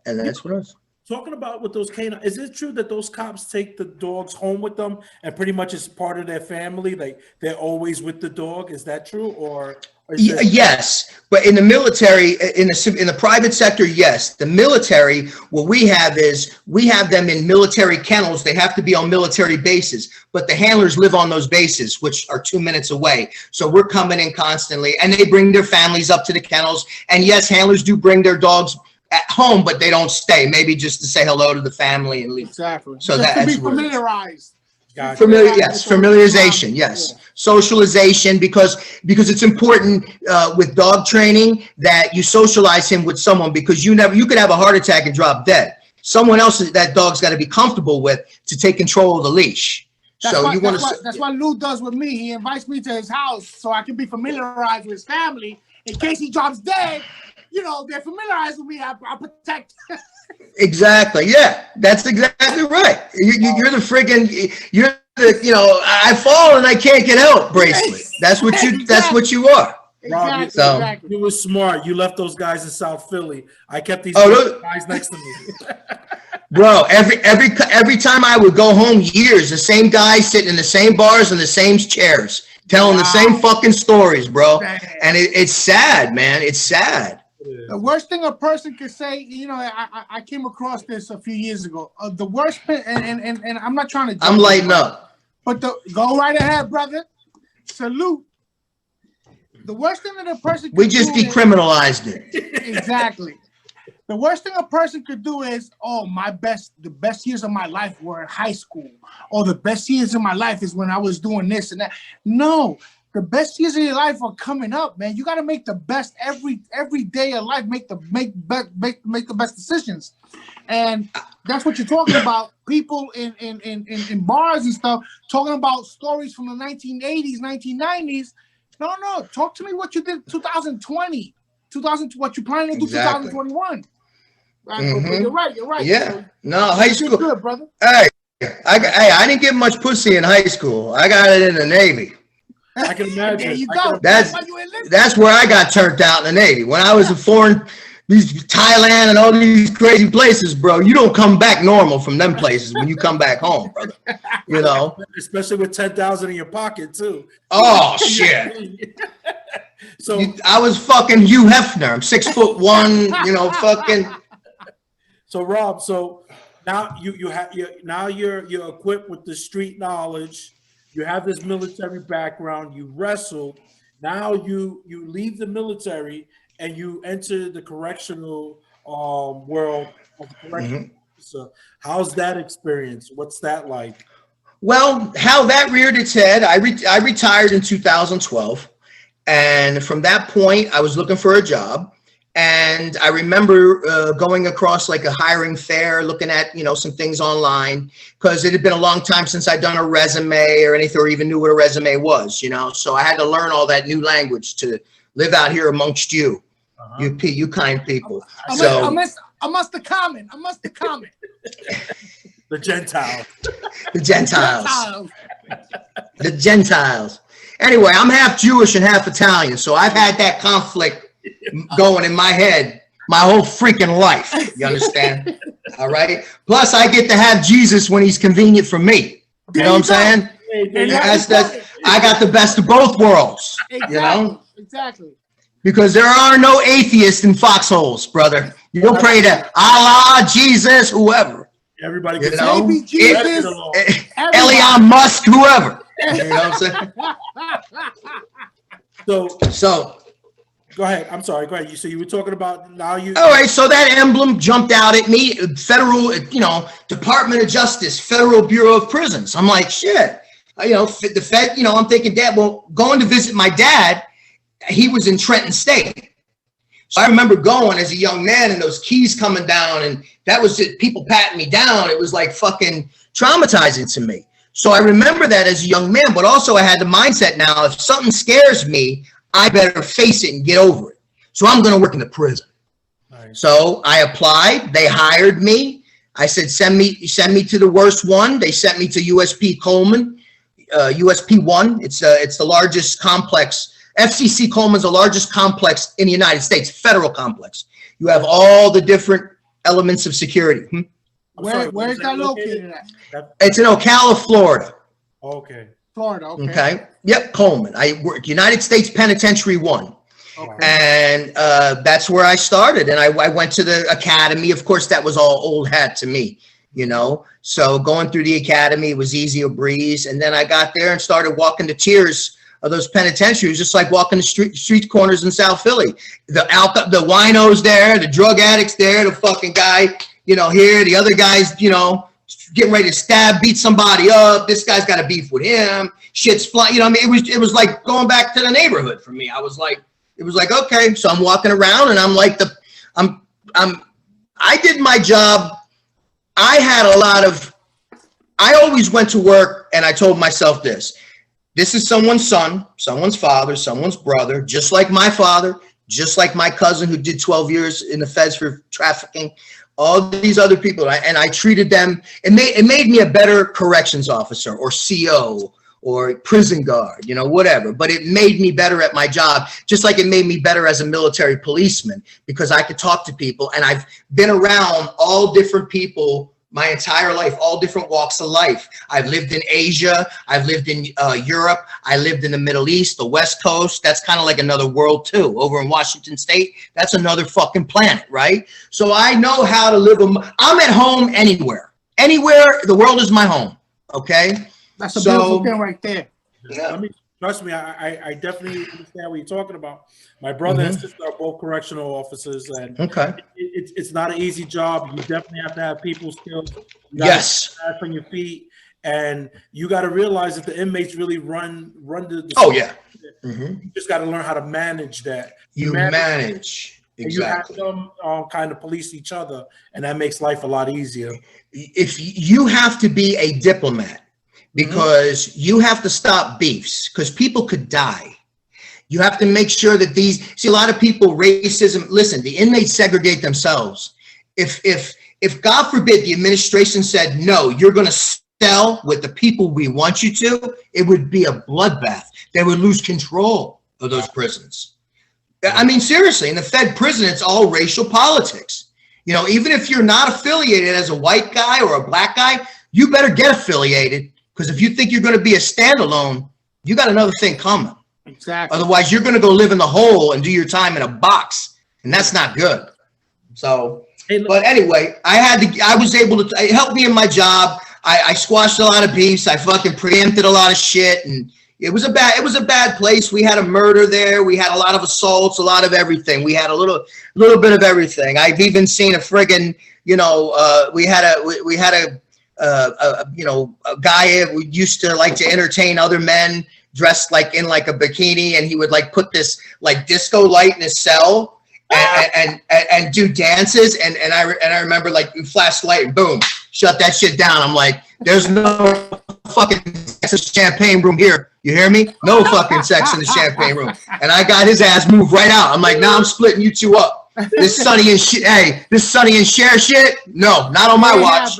And that's what I was talking about with those canines. Is it true that those cops take the dogs home with them and pretty much it's part of their family? Like they're always with the dog. Is that true? Or yes, but in the military, in the private sector, yes. The military, what we have is we have them in military kennels. They have to be on military bases, but the handlers live on those bases, which are 2 minutes away. So we're coming in constantly, and they bring their families up to the kennels. And yes, handlers do bring their dogs at home, but they don't stay. Maybe just to say hello to the family and leave. Exactly. So just that's to be familiarized. Gotcha. Familiarization, yes. Socialization, because it's important with dog training that you socialize him with someone, because you could have a heart attack and drop dead. Someone else that dog's got to be comfortable with to take control of the leash. That's what Lou does with me. He invites me to his house so I can be familiarized with his family in case he drops dead. You know, they're familiarized with me. I protect. Exactly. Yeah, that's exactly right. You're the friggin', you're the, I fall and I can't get help bracelet. That's what you. Exactly. That's what you are. Exactly. Rob, so exactly. You were smart. You left those guys in South Philly. I kept these guys next to me. Bro, every time I would go home, years, the same guys sitting in the same bars and the same chairs, telling the same fucking stories, bro. And it's sad, man. It's sad. The worst thing a person could say, I came across this a few years ago. The worst, and I'm not trying to. I'm lighting up. But go right ahead, brother. Salute. The worst thing that a person. We just decriminalized it. Exactly. The worst thing a person could do is, oh, the best years of my life were in high school. Or the best years of my life is when I was doing this and that. No, the best years of your life are coming up, man. You got to make the best every day of life. Make the best decisions, and that's what you're talking about. People in bars and stuff talking about stories from the 1980s, 1990s. No. Talk to me what you did 2020, what you planning to do 2021. Mm-hmm. You're right. Yeah. So, no, high school. Good, brother. Hey, I didn't get much pussy in high school. I got it in the Navy. I can imagine. There you go. That's where I got turned out in the Navy. When I was in Thailand and all these crazy places, bro, you don't come back normal from them places when you come back home, brother. You know? Especially with 10,000 in your pocket, too. Oh, shit. So I was fucking Hugh Hefner. I'm 6'1", you know, fucking. So Rob, now you're equipped with the street knowledge. You have this military background. You wrestled. Now you leave the military and you enter the correctional world of the correctional officer. How's that experience? What's that like? Well, how that reared its head, I retired in 2012. And from that point, I was looking for a job. And I remember going across like a hiring fair, looking at, some things online, because it had been a long time since I'd done a resume or anything, or even knew what a resume was, So I had to learn all that new language to live out here amongst you, you kind people. I must have comment. The Gentiles. The Gentiles. Anyway, I'm half Jewish and half Italian, so I've had that conflict going in my head my whole freaking life. You understand? All right. Plus, I get to have Jesus when he's convenient for me. You know what I'm saying? I got the best of both worlds. Exactly. Because there are no atheists in foxholes, brother. You'll pray to Allah, Jesus, whoever. Everybody gets maybe Jesus, Elon Musk, whoever. You know what I'm saying? So go ahead. I'm sorry. Go ahead. So you were talking about now you. All right. So that emblem jumped out at me. Federal, Department of Justice, Federal Bureau of Prisons. I'm like, shit. The Fed. I'm thinking, Dad. Well, going to visit my dad, he was in Trenton State. So I remember going as a young man and those keys coming down, and that was it. People patting me down. It was like fucking traumatizing to me. So I remember that as a young man, but also I had the mindset now, if something scares me, I better face it and get over it. So I'm going to work in the prison. Nice. So I applied. They hired me. I said, send me to the worst one. They sent me to USP Coleman, USP 1. It's the largest complex. FCC Coleman's the largest complex in the United States, federal complex. You have all the different elements of security. Where's that located at? It's in Ocala, Florida. Okay. Florida, okay. Yep, Coleman. I work United States Penitentiary 1. Okay. And that's where I started. And I went to the academy. Of course, that was all old hat to me, So going through the academy was easy a breeze. And then I got there and started walking the tiers of those penitentiaries, just like walking the street corners in South Philly. The winos there, the drug addicts there, the fucking guy, here, the other guys, getting ready to beat somebody up. This guy's got a beef with him. Shit's flying. It was like going back to the neighborhood for me. It was like, okay. So I'm walking around and I'm like I did my job. I always went to work and I told myself this is someone's son, someone's father, someone's brother, just like my father, just like my cousin who did 12 years in the feds for trafficking. All these other people, and I treated them. It made me a better corrections officer or CO or prison guard, whatever. But it made me better at my job, just like it made me better as a military policeman, because I could talk to people. And I've been around all different people my entire life, all different walks of life. I've lived in Asia. I've lived in Europe. I lived in the Middle East, the West Coast. That's kind of like another world too. Over in Washington State, that's another fucking planet, right? So I know how to live. I'm at home anywhere. Anywhere, the world is my home. Okay? That's a beautiful thing right there. Yeah. Trust me, I definitely understand what you're talking about. My brother and sister are both correctional officers, and it's not an easy job. You definitely have to have people skills. You Yes. Back on your feet, and you got to realize that the inmates really run the Oh yeah. You just got to learn how to manage that. You manage. Exactly. You have them kind of police each other, and that makes life a lot easier. If you have to be a diplomat, because you have to stop beefs, because people could die. You have to make sure that see, a lot of people, racism, listen, the inmates segregate themselves. If God forbid the administration said, no, you're going to sell with the people we want you to, it would be a bloodbath. They would lose control of those prisons. I mean, seriously, in the Fed prison, it's all racial politics. You know, even if you're not affiliated as a white guy or a black guy, you better get affiliated. Because if you think you're going to be a standalone, you got another thing coming. Exactly. Otherwise, you're going to go live in the hole and do your time in a box, and that's not good. So, but anyway, I was able to. It helped me in my job. I squashed a lot of beefs. I fucking preempted a lot of shit, and it was a bad place. We had a murder there. We had a lot of assaults, a lot of everything. We had a little bit of everything. I've even seen a friggin', we had a guy who used to like to entertain other men dressed like in like a bikini, and he would like put this like disco light in his cell and do dances. And I remember like you flash light and boom, shut that shit down. I'm like, there's no fucking champagne room here. You hear me? No fucking sex in the champagne room. And I got his ass moved right out. I'm like, now I'm splitting you two up. This Sonny and shit. Hey, this Sonny and Cher shit. No, not on my watch.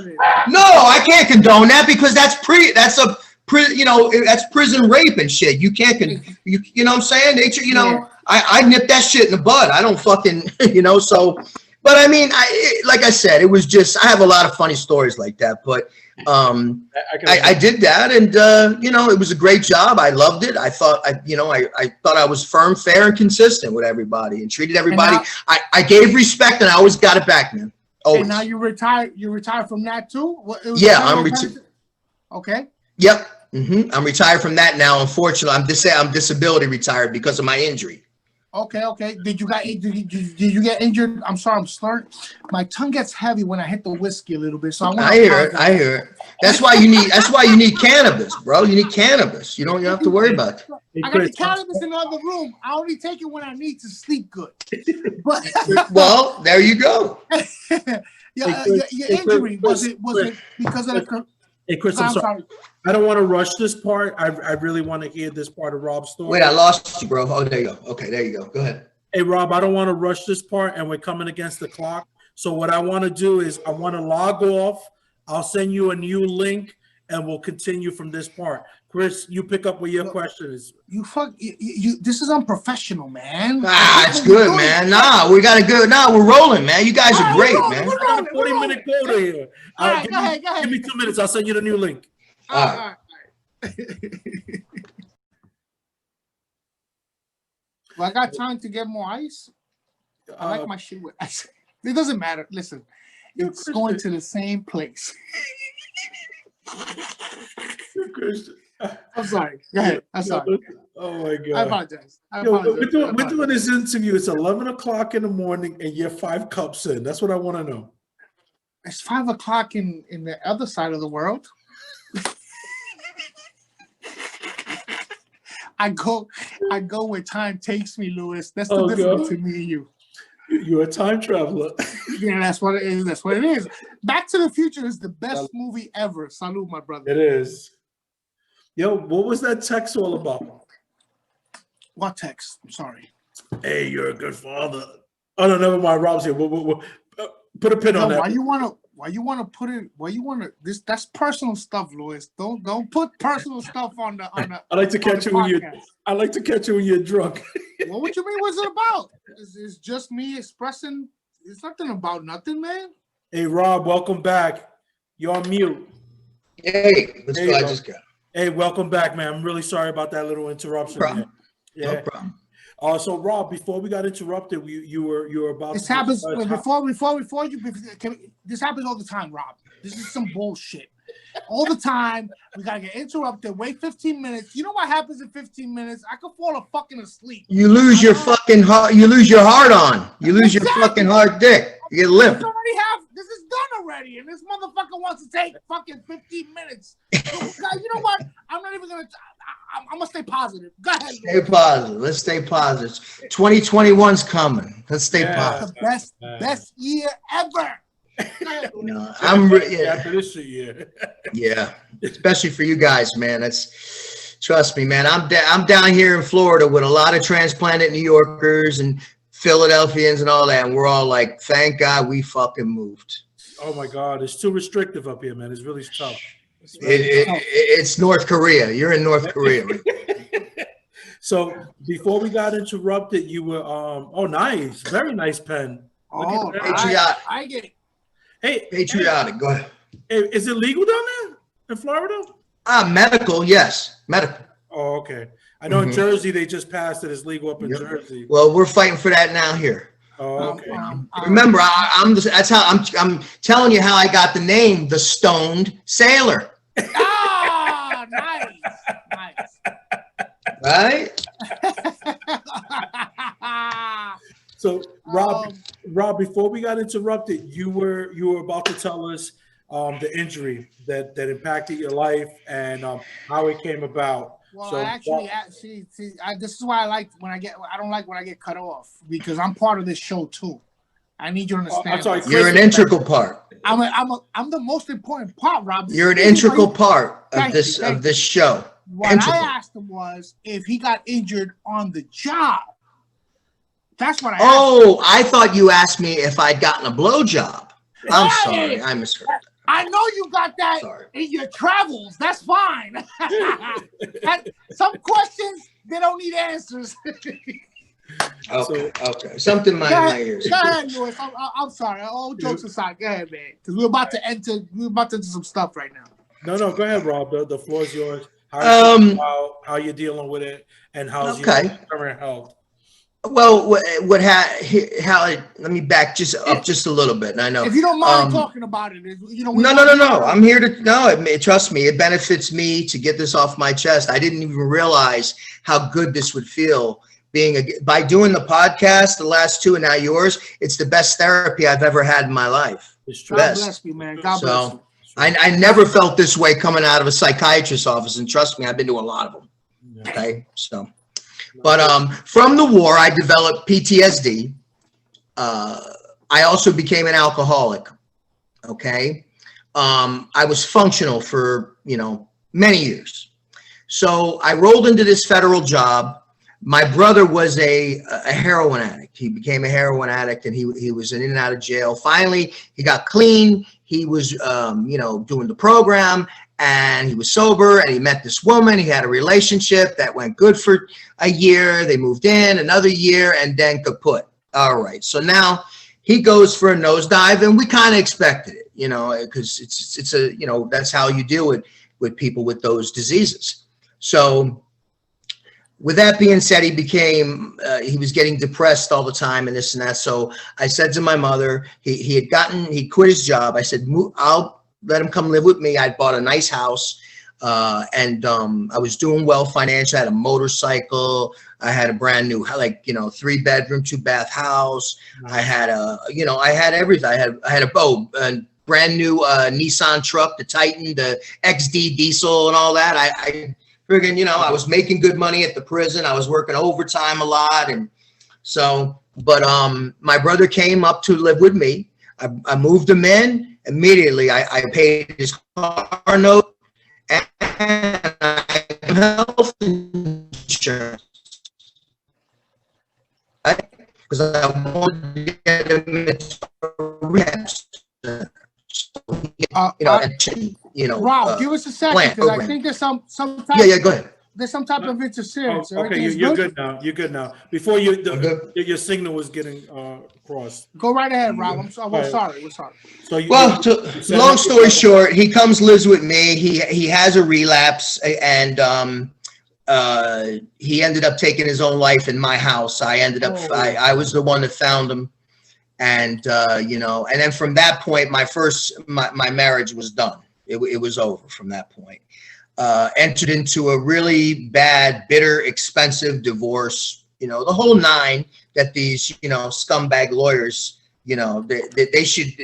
No, I can't condone that because that's prison rape and shit. You can't you know what I'm saying? Nature, I nip that shit in the bud. I don't fucking, so, but I mean, like I said, it was just, I have a lot of funny stories like that, but I did that, and it was a great job. I loved it. I thought I thought I was firm, fair, and consistent with everybody, and treated everybody. I gave respect, and I always got it back, man. Always. And now you retired. You retired from that too? Yeah, I'm retired. Okay. Yep. I'm retired from that now. Unfortunately, I'm disability retired because of my injury. Okay. Did you get injured? I'm sorry, I'm slurring. My tongue gets heavy when I hit the whiskey a little bit. So I hear it. That's why you need cannabis, bro. You need cannabis. You don't have to worry about it. I got the cannabis in the other room. I only take it when I need to sleep good. But well, there you go. Your injury was it because of the? Hey Chris, I'm sorry. I don't want to rush this part. I really want to hear this part of Rob's story. Wait, I lost you, bro. Oh, there you go. Okay, there you go. Go ahead. Hey Rob, I don't want to rush this part, and we're coming against the clock. So what I want to do is I want to log off. I'll send you a new link, and we'll continue from this part. Chris, you pick up where your question is. You this is unprofessional, man. It's good, man. We got to go. We're rolling, man. You guys are great, man. I got a 40-minute quota here. All right, go ahead. Give me 2 minutes. I'll send you the new link. All right. Well, I got time to get more ice. I like my shit with ice. It doesn't matter. Listen, it's going to the same place. I'm sorry. Go ahead. I'm sorry. Oh my God. I apologize. We're doing this interview. It's 11 o'clock in the morning, and you're 5 cups in. That's what I want to know. It's 5 o'clock in the other side of the world. I go where time takes me, Louis. That's the difference between me and you. You're a time traveler. Yeah, that's what it is. That's what it is. Back to the Future is the best movie ever. Salute, my brother. It is. Yo, what was that text all about? What text? I'm sorry. Hey, you're a good father. Oh no, never mind. Rob's here. Put a pin on that. Why you want to put it? Why you want to? That's personal stuff, Louis. Don't put personal stuff on the. I like to catch you when you're drunk. What you mean? What's it about? It's just me expressing. It's nothing about nothing, man. Hey, Rob, welcome back. You're on mute. Hey, let's go. I just got. Hey, welcome back, man. I'm really sorry about that little interruption. No problem. Yeah. No problem. So Rob, before we got interrupted, you were about. This happens before you. This happens all the time, Rob. This is some bullshit. all the time. We gotta get interrupted. Wait 15 minutes. You know what happens in 15 minutes? I could fall fucking asleep. You lose your fucking heart. You lose your heart on. You lose your fucking hard dick. You get limp. This is done already, and this motherfucker wants to take fucking 15 minutes. You know what? I'm not even gonna. I'm gonna stay positive. Go ahead. Stay positive. Let's stay positive. 2021's coming. Let's stay positive. The best year ever. No, after this year. Yeah, especially for you guys, man. Trust me, man. I'm down here in Florida with a lot of transplanted New Yorkers and Philadelphians and all that, and we're all like, thank God we fucking moved. Oh my God, it's too restrictive up here, man. It's really tough. It's North Korea. You're in North Korea. So before we got interrupted, you were oh nice, very nice pen. Oh, patriotic. I get it. Hey, patriotic. Go ahead. Is it legal down there in Florida? Medical, yes, medical. Oh, okay. I know in Jersey they just passed it. It's legal up in Jersey. Well, we're fighting for that now here. Oh, okay. Remember, that's how I'm telling you how I got the name, the Stoned Sailor. Ah, nice. Right? So, Rob, before we got interrupted, you were about to tell us the injury that impacted your life and how it came about. Well, so, this is why I don't like when I get cut off, because I'm part of this show too. I need you to understand. I'm sorry, you're an integral part. I'm the most important part, Rob. You're an integral part of this show. What I asked him was if he got injured on the job. That's what I asked. Oh, I thought you asked me if I'd gotten a blowjob. I'm sorry, I misheard. I know you got that in your travels. That's fine. Some questions, they don't need answers. Okay. Something in my ears. Go ahead, Lewis. I'm sorry. All jokes aside, go ahead, man. Because we're about to enter some stuff right now. No, go ahead, Rob. The floor is yours. How you're dealing with it and how's your current health? Well, let me back just a little bit. And I know if you don't mind talking about it, No. I'm here to trust me. It benefits me to get this off my chest. I didn't even realize how good this would feel by doing the podcast, the last two and now yours. It's the best therapy I've ever had in my life. God bless you, man. God bless you. I never felt this way coming out of a psychiatrist's office, and trust me, I've been to a lot of them. Okay, so. But from the war, I developed PTSD. I also became an alcoholic. Okay, I was functional for many years. So I rolled into this federal job. My brother was a heroin addict. He became a heroin addict, and he was in and out of jail. Finally, he got clean. He was doing the program. And he was sober, and he met this woman. He had a relationship that went good for a year. They moved in another year, and then kaput. All right. So now he goes for a nosedive, and we kind of expected it, because it's that's how you deal with people with those diseases. So with that being said, he was getting depressed all the time and this and that. So I said to my mother, he quit his job. I said, I'll let him come live with me. I bought a nice house, and I was doing well financially. I had a motorcycle. I had a brand new, 3-bedroom, 2-bath house. Nice. I had I had everything. I had a brand new Nissan truck, the Titan, the XD diesel, and all that. I friggin', I was making good money at the prison. I was working overtime a lot, and so. But my brother came up to live with me. I moved him in. Immediately, I paid his car note and I health insurance, right? Because I wanted to get him into rehab. Rob, give us a second, because I think there's some type. Yeah, go ahead. There's some type of interference. Okay, you're good now. You're good now. Before your signal was getting crossed. Go right ahead, Rob. We're sorry. So long story short, he lives with me. He has a relapse, and he ended up taking his own life in my house. I was the one that found him, and and then from that point, my marriage was done. It was over from that point. Entered into a really bad, bitter, expensive divorce. You know, the whole nine that these, you know, scumbag lawyers, you know, they should.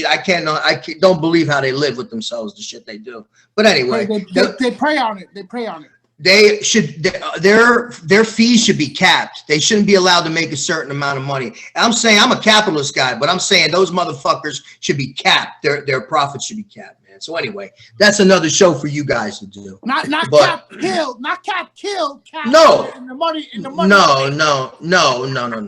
I don't believe how they live with themselves, the shit they do. But anyway, they prey on it. They prey on it. They should, their fees should be capped. They shouldn't be allowed to make a certain amount of money. I'm saying, I'm a capitalist guy, but I'm saying those motherfuckers should be capped. Their profits should be capped, man. So anyway, that's another show for you guys to do. Not but, cap killed. No. In the money. No.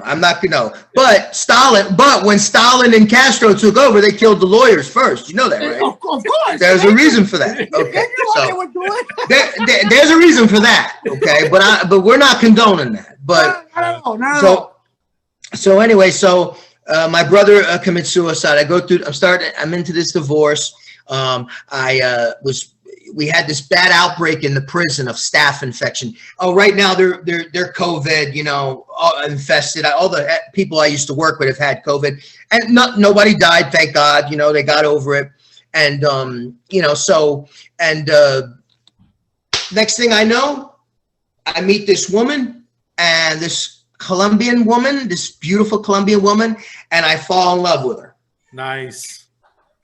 I'm not gonna. But when Stalin and Castro took over, they killed the lawyers first. You know that, right? Of course. There's a reason for that. Okay. They were doing. There's a reason for that. Okay. But we're not condoning that. But so anyway, my brother commits suicide. I'm into this divorce. We had this bad outbreak in the prison of staph infection. Oh, right now they're COVID, you know, infested. All the people I used to work with have had COVID, and nobody died, thank God. You know, they got over it. And you know, next thing I know, I meet this woman, and this Colombian woman, this beautiful Colombian woman, and I fall in love with her. Nice.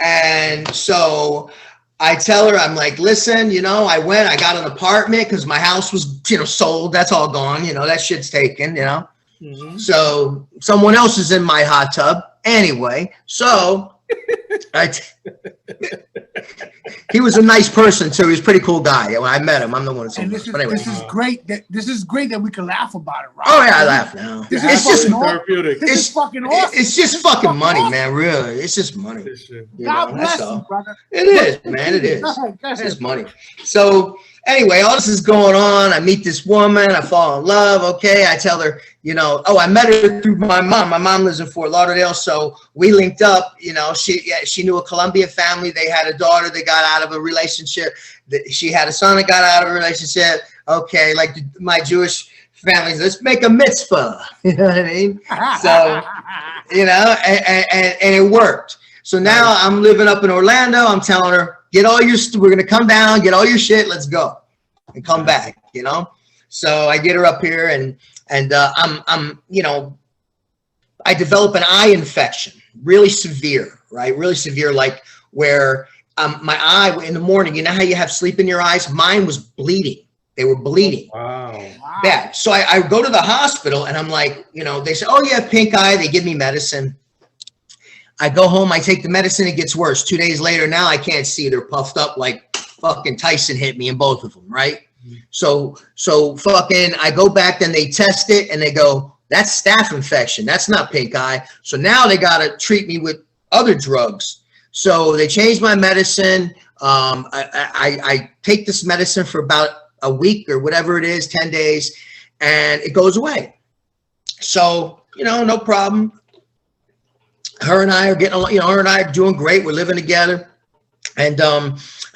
And so I tell her, I'm like, listen, you know, I got an apartment because my house was, you know, sold. That's all gone. You know, that shit's taken, you know. Mm-hmm. So someone else is in my hot tub. Anyway, so he was a nice person too. He was a pretty cool guy. When I met him, I'm the one that's anyway. This is great that we can laugh about it, right? Oh yeah, I laugh now. It's just therapeutic. This is fucking awesome. It's just fucking money, man. Really, it's just money. God bless you, brother. It is, man. It is. It's just money. So anyway, all this is going on. I meet this woman. I fall in love. Okay, I tell her, you know, I met her through my mom. My mom lives in Fort Lauderdale, so we linked up. You know, she knew a Colombian family. They had a daughter that got out of a relationship. She had a son that got out of a relationship. Okay, like my Jewish families, let's make a mitzvah. You know what I mean? So, you know, and it worked. So now I'm living up in Orlando. I'm telling her, we're gonna come down, get all your shit, let's go, and come back. You know. So I get her up here, and I'm you know, I develop an eye infection, really severe, right? Really severe, like where my eye in the morning, you know how you have sleep in your eyes? Mine was bleeding. They were bleeding. Wow. Bad. So I go to the hospital, and I'm like, you know, they say, oh, you have pink eye. They give me medicine. I go home, I take the medicine, it gets worse. 2 days later, now I can't see. They're puffed up like fucking Tyson hit me in both of them, right? So fucking, I go back, then they test it, and they go, that's staph infection. That's not pink eye. So now they got to treat me with other drugs. So they changed my medicine. I take this medicine for about a week or whatever it is, 10 days, and it goes away. So, you know, no problem. Her and I are getting along, you know, her and I are doing great. We're living together. And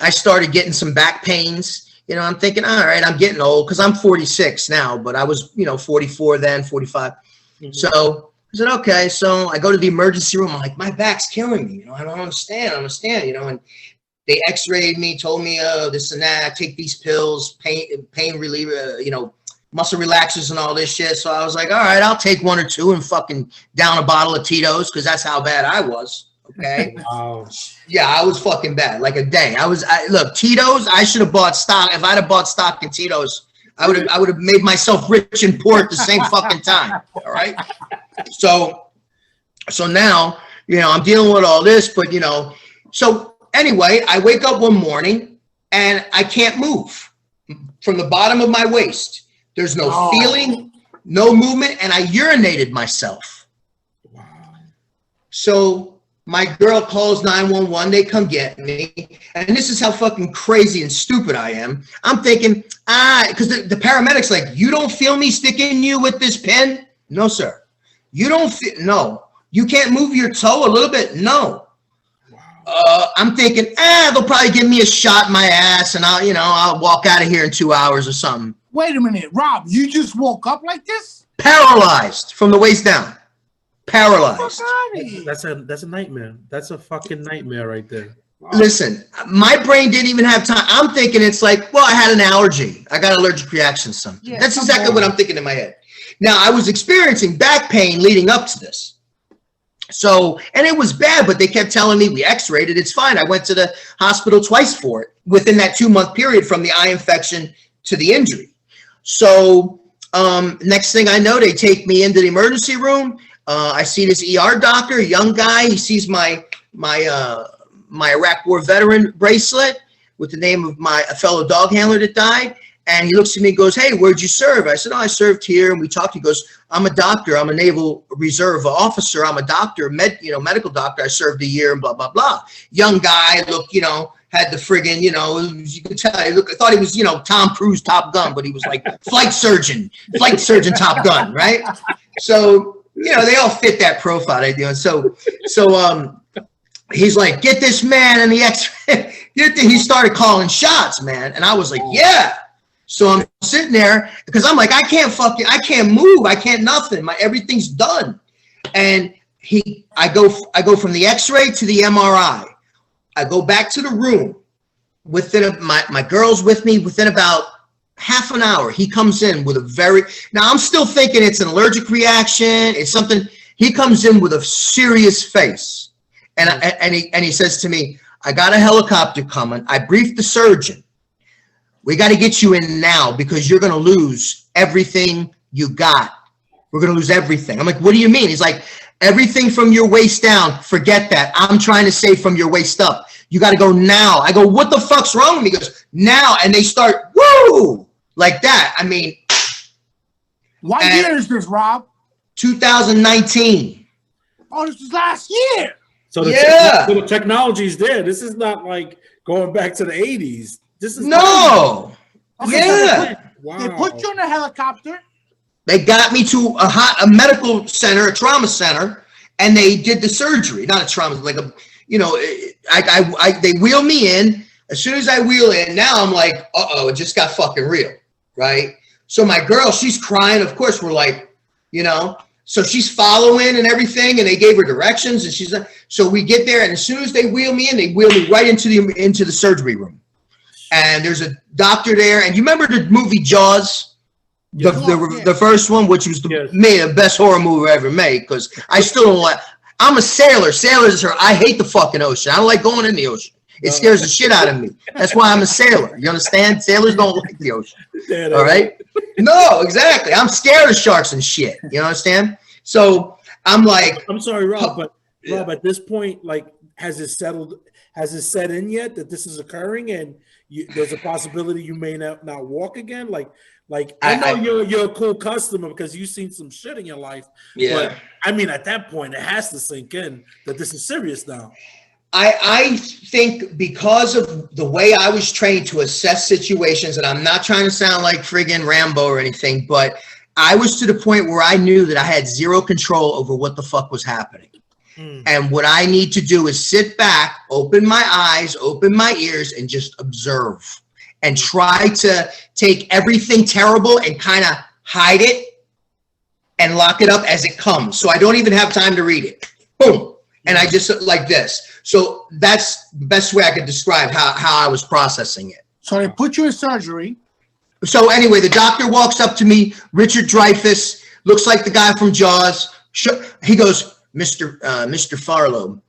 I started getting some back pains. You know, I'm thinking, all right, I'm getting old because I'm 46 now, but I was, you know, 44 then, 45. Mm-hmm. So I said, okay. So I go to the emergency room. I'm like, my back's killing me. You know, I don't understand, you know, and they x-rayed me, told me, this and that, take these pills, pain reliever, you know, muscle relaxers and all this shit. So I was like, all right, I'll take one or two and fucking down a bottle of Tito's because that's how bad I was. Okay. Wow. Yeah, I was fucking bad. Like a day. Look, Tito's, I should have bought stock. If I'd have bought stock in Tito's, I would have made myself rich and poor at the same fucking time. All right. So now, you know, I'm dealing with all this, but you know, so anyway, I wake up one morning and I can't move from the bottom of my waist. There's no feeling, no movement, and I urinated myself. Wow. So my girl calls 911. They come get me. And this is how fucking crazy and stupid I am. I'm thinking, because the paramedic's like, you don't feel me sticking you with this pin? No, sir. You don't feel, no. You can't move your toe a little bit? No. I'm thinking, they'll probably give me a shot in my ass and I'll walk out of here in 2 hours or something. Wait a minute, Rob, you just woke up like this? Paralyzed from the waist down. Paralyzed. That's a nightmare. That's a fucking nightmare right there. Listen, my brain didn't even have time. I'm thinking it's like, well, I had an allergy. I got an allergic reaction to something. Yeah, that's exactly what I'm thinking in my head. Now, I was experiencing back pain leading up to this. So, and it was bad, but they kept telling me, we x-rayed it, it's fine. I went to the hospital twice for it within that 2-month period from the eye infection to the injury. So, next thing I know, they take me into the emergency room. I see this ER doctor, a young guy. He sees my Iraq War veteran bracelet with the name of a fellow dog handler that died. And he looks at me and goes, hey, where'd you serve? I said, oh, I served here. And we talked. He goes, I'm a doctor. I'm a Naval Reserve officer. I'm a doctor, medical doctor. I served a year and blah, blah, blah. Young guy, look, had the friggin', you could tell, I thought he was, Tom Cruise, Top Gun, but he was like flight surgeon, Top Gun, right? So, they all fit that profile. So he's like, get this man in the X-ray. He started calling shots, man. And I was like, yeah. So I'm sitting there because I'm like, I can't move. I can't nothing. Everything's done. And I go from the X-ray to the MRI. I go back to the room. My girl's with me within about half an hour. He comes in with now I'm still thinking it's an allergic reaction. It's something. He comes in with a serious face. And he says to me, I got a helicopter coming. I briefed the surgeon. We got to get you in now because you're going to lose everything you got. We're going to lose everything. I'm like, what do you mean? He's like, everything from your waist down, forget that. I'm trying to say from your waist up. You got to go now. I go, what the fuck's wrong with me? He goes, now. And they start, woo, like that. I mean. What year is this, Rob? 2019. Oh, this was last year. So the technology is there. This is not like going back to the 80s. This is no. Okay, Yeah. Wow. They put you in a helicopter. They got me to a medical center, a trauma center, and they did the surgery. Not a trauma, like they wheel me in. As soon as I wheel in, now I'm like, uh-oh, it just got fucking real, right? So my girl, she's crying. Of course, we're like, so she's following and everything, and they gave her directions, and she's like, so we get there, and as soon as they wheel me in, they wheel me right into the surgery room. And there's a doctor there. And you remember the movie Jaws? The first one, which was the best horror movie I ever made, because I still don't like. I'm a sailor. Sailors I hate the fucking ocean. I don't like going in the ocean. It scares the shit out of me. That's why I'm a sailor. You understand? Sailors don't like the ocean. All right? No, exactly. I'm scared of sharks and shit. You understand? So I'm like, I'm sorry, Rob, but Rob, at this point, like, has it set in yet that this is occurring, and there's a possibility you may not walk again? Like I know you're a cool customer because you've seen some shit in your life. Yeah. But I mean, at that point, it has to sink in that this is serious now. I think because of the way I was trained to assess situations, and I'm not trying to sound like friggin' Rambo or anything, but I was to the point where I knew that I had zero control over what the fuck was happening. And what I need to do is sit back, open my eyes, open my ears, and just observe and try to take everything terrible and kind of hide it and lock it up as it comes. So I don't even have time to read it. Boom. And I just like this. So that's the best way I could describe how I was processing it. So they put you in surgery. So anyway, the doctor walks up to me, Richard Dreyfuss, looks like the guy from Jaws. He goes, Mr. Farlow,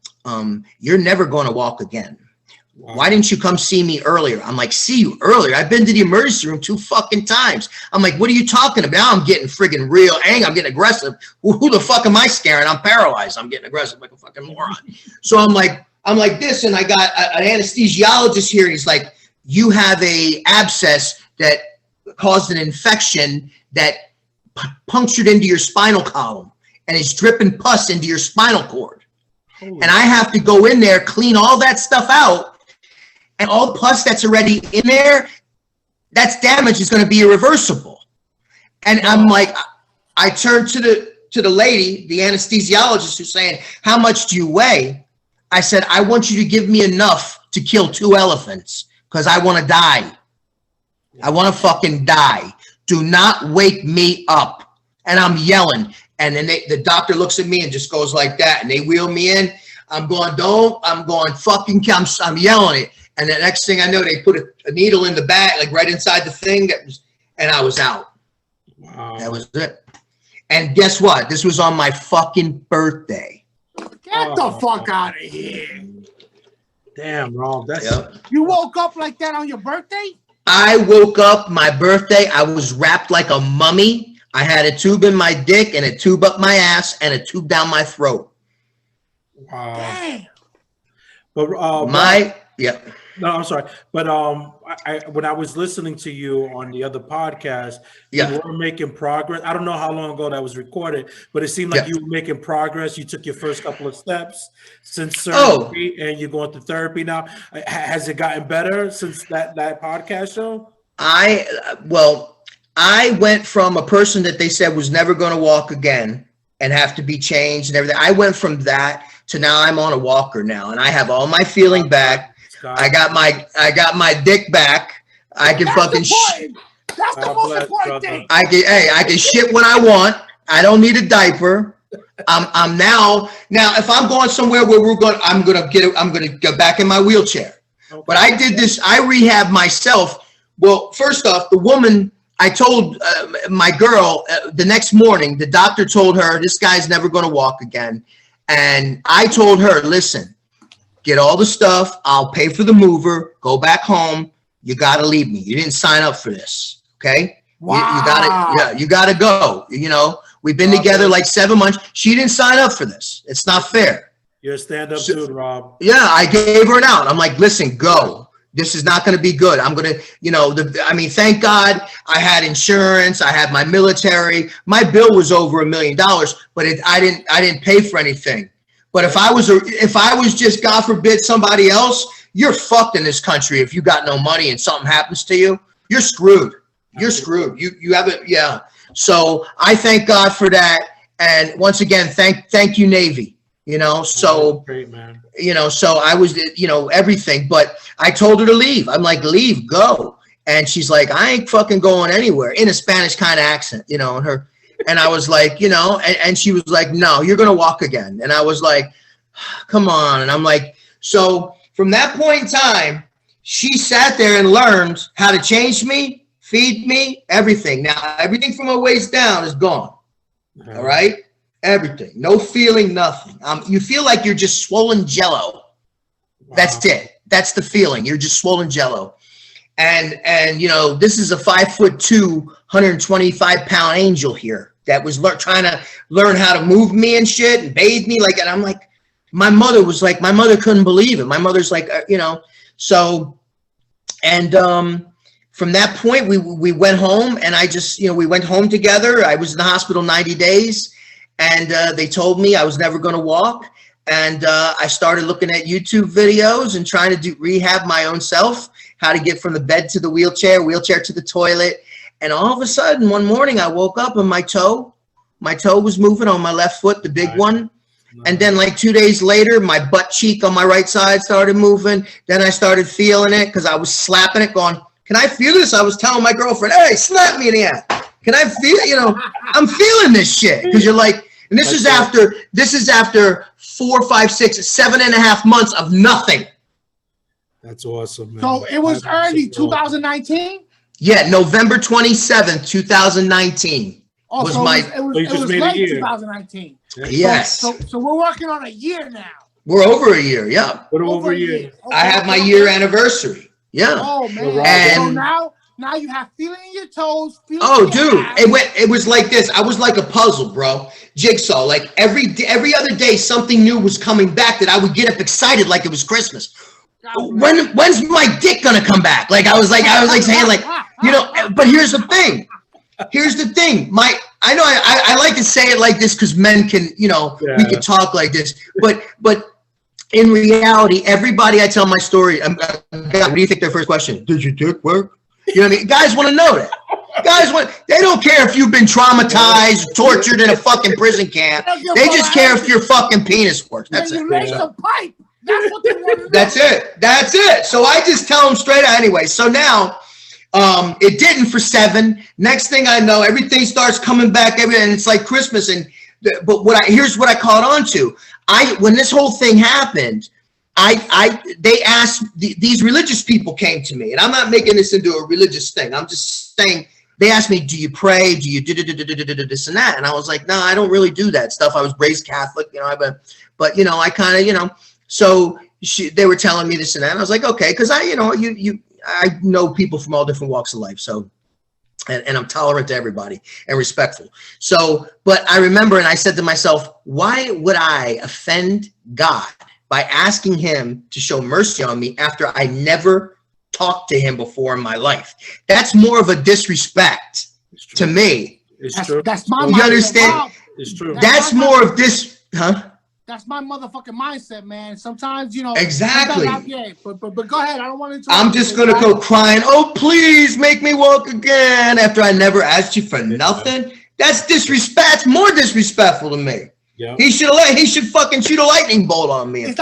you're never going to walk again. Wow. Why didn't you come see me earlier? I'm like, see you earlier? I've been to the emergency room 2 fucking times. I'm like, what are you talking about? Now I'm getting friggin' real angry. I'm getting aggressive. Who the fuck am I scaring? I'm paralyzed. I'm getting aggressive like a fucking moron. So I'm like this, and I got an anesthesiologist here. And he's like, you have a abscess that caused an infection that punctured into your spinal column and is dripping pus into your spinal cord. And I have to go in there, clean all that stuff out, and all the pus that's already in there, that's damage is going to be irreversible. And I'm like, I turned to the lady, the anesthesiologist, who's saying, how much do you weigh? I said, I want you to give me enough to kill 2 elephants because I want to die. I want to fucking die. Do not wake me up. And I'm yelling. And then the doctor looks at me and just goes like that. And they wheel me in. I'm going fucking, I'm yelling it. And the next thing I know, they put a needle in the bag, like right inside the thing, and I was out. Wow. That was it. And guess what? This was on my fucking birthday. Get the fuck out of here. Damn, Rob. That's You woke up like that on your birthday? I woke up my birthday. I was wrapped like a mummy. I had a tube in my dick and a tube up my ass and a tube down my throat. wow. Damn. But no, I'm sorry. But when I was listening to you on the other podcast, you were making progress. I don't know how long ago that was recorded, but it seemed like you were making progress. You took your first couple of steps since surgery, and you're going to therapy now. Has it gotten better since that podcast show? I went from a person that they said was never going to walk again and have to be changed and everything. I went from that to now I'm on a walker now, and I have all my feeling back. I got my dick back. I can fucking That's the most important thing. I can shit when I want. I don't need a diaper. I'm now if I'm going somewhere where I'm gonna go back in my wheelchair. Okay. But I did this, I rehabbed myself. Well, first off, the woman, I told my girl the next morning, the doctor told her this guy's never gonna walk again. And I told her, listen, get all the stuff. I'll pay for the mover. Go back home. You got to leave me. You didn't sign up for this. Okay. Wow. You got to go. You know, we've been together like 7 months. She didn't sign up for this. It's not fair. You're a stand-up dude, Rob. Yeah. I gave her an out. I'm like, listen, go. This is not going to be good. I'm going to, thank God I had insurance. I had my military. My bill was over $1 million, but I didn't pay for anything. But if I was just, God forbid, somebody else, you're fucked in this country. If you got no money and something happens to you, you're screwed. You're screwed. You haven't. Yeah. So I thank God for that. And once again, thank you, Navy. You know, so great, man. You know, so I was, everything. But I told her to leave. I'm like, leave, go. And she's like, I ain't fucking going anywhere, in a Spanish kind of accent, and I was like, and she was like, no, you're going to walk again. And I was like, come on. And I'm like, so from that point in time, she sat there and learned how to change me, feed me, everything. Now, everything from my waist down is gone. All right. Everything. No feeling, nothing. You feel like you're just swollen jello. Wow. That's it. That's the feeling. You're just swollen jello. And this is a 5'2", 125-pound angel here that was trying to learn how to move me and shit and bathe me and I'm like, my mother couldn't believe it. My mother's like, so, and from that point we went home, and I just, we went home together. I was in the hospital 90 days, and they told me I was never going to walk. And I started looking at YouTube videos and trying to rehab my own self, how to get from the bed to the wheelchair to the toilet. And all of a sudden, one morning, I woke up and my toe was moving on my left foot, the big one. And then like 2 days later, my butt cheek on my right side started moving. Then I started feeling it because I was slapping it going, can I feel this? I was telling my girlfriend, hey, slap me in the ass. Can I feel, I'm feeling this shit. Because you're like, and this is after 4, 5, 6, 7.5 months of nothing. That's awesome, man. So it was early 2019? Yeah, November 27th, 2019 was it was late 2019. Yes. So we're working on a year now. We're over a year, yeah. Over a year. Okay, I have my year anniversary. Yeah. Oh man. And so now you have feeling in your toes. Dude, it was like this. I was like a puzzle, bro. Jigsaw. Like every other day, something new was coming back that I would get up excited like it was Christmas. When's my dick gonna come back? Like I was saying like, but here's the thing. I know I like to say it like this because men can, we can talk like this, but in reality, everybody I tell my story, God, what do you think their first question? Did your dick work? You know what I mean? Guys want to know that. They don't care if you've been traumatized, tortured in a fucking prison camp. They just care if your fucking penis works. That's it. Pipe. That's what they want to know. That's it. So I just tell them straight out anyway. So now, it didn't for 7. Next thing I know, everything starts coming back, and it's like Christmas. But here's what I caught on to. when this whole thing happened, they asked, these religious people came to me, and I'm not making this into a religious thing. I'm just saying, they asked me, do you pray? Do you do this and that? And I was like, no, I don't really do that stuff. I was raised Catholic, you know, but you know, I kind of, you know, so they were telling me this and that. And I was like, okay, because I know people from all different walks of life. So, and I'm tolerant to everybody and respectful. So, but I remember, and I said to myself, why would I offend God by asking him to show mercy on me after I never talked to him before in my life? That's more of a disrespect to me. That's my you understand? It's true. That's more of this, huh? That's my motherfucking mindset, man. Sometimes, you know. Exactly. But go ahead. I don't want to. I'm just gonna go crying. Oh, please make me walk again after I never asked you for nothing. That's disrespect. More disrespectful to me. Yeah. He should fucking shoot a lightning bolt on me. It's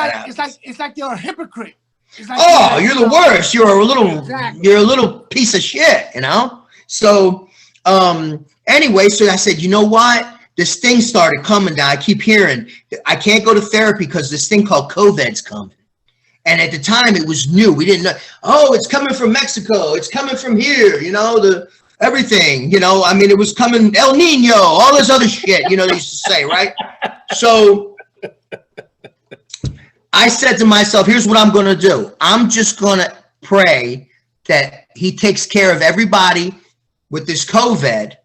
like you're a hypocrite. It's like you're the worst. You're a little piece of shit, you know? So anyway, so I said, you know what? This thing started coming down. I keep hearing I can't go to therapy because this thing called COVID's coming. And at the time it was new. We didn't know, oh, it's coming from Mexico. It's coming from here, you know, everything, you know, I mean, it was coming, El Nino, all this other shit, you know, they used to say, right? So I said to myself, here's what I'm going to do. I'm just going to pray that he takes care of everybody with this COVID,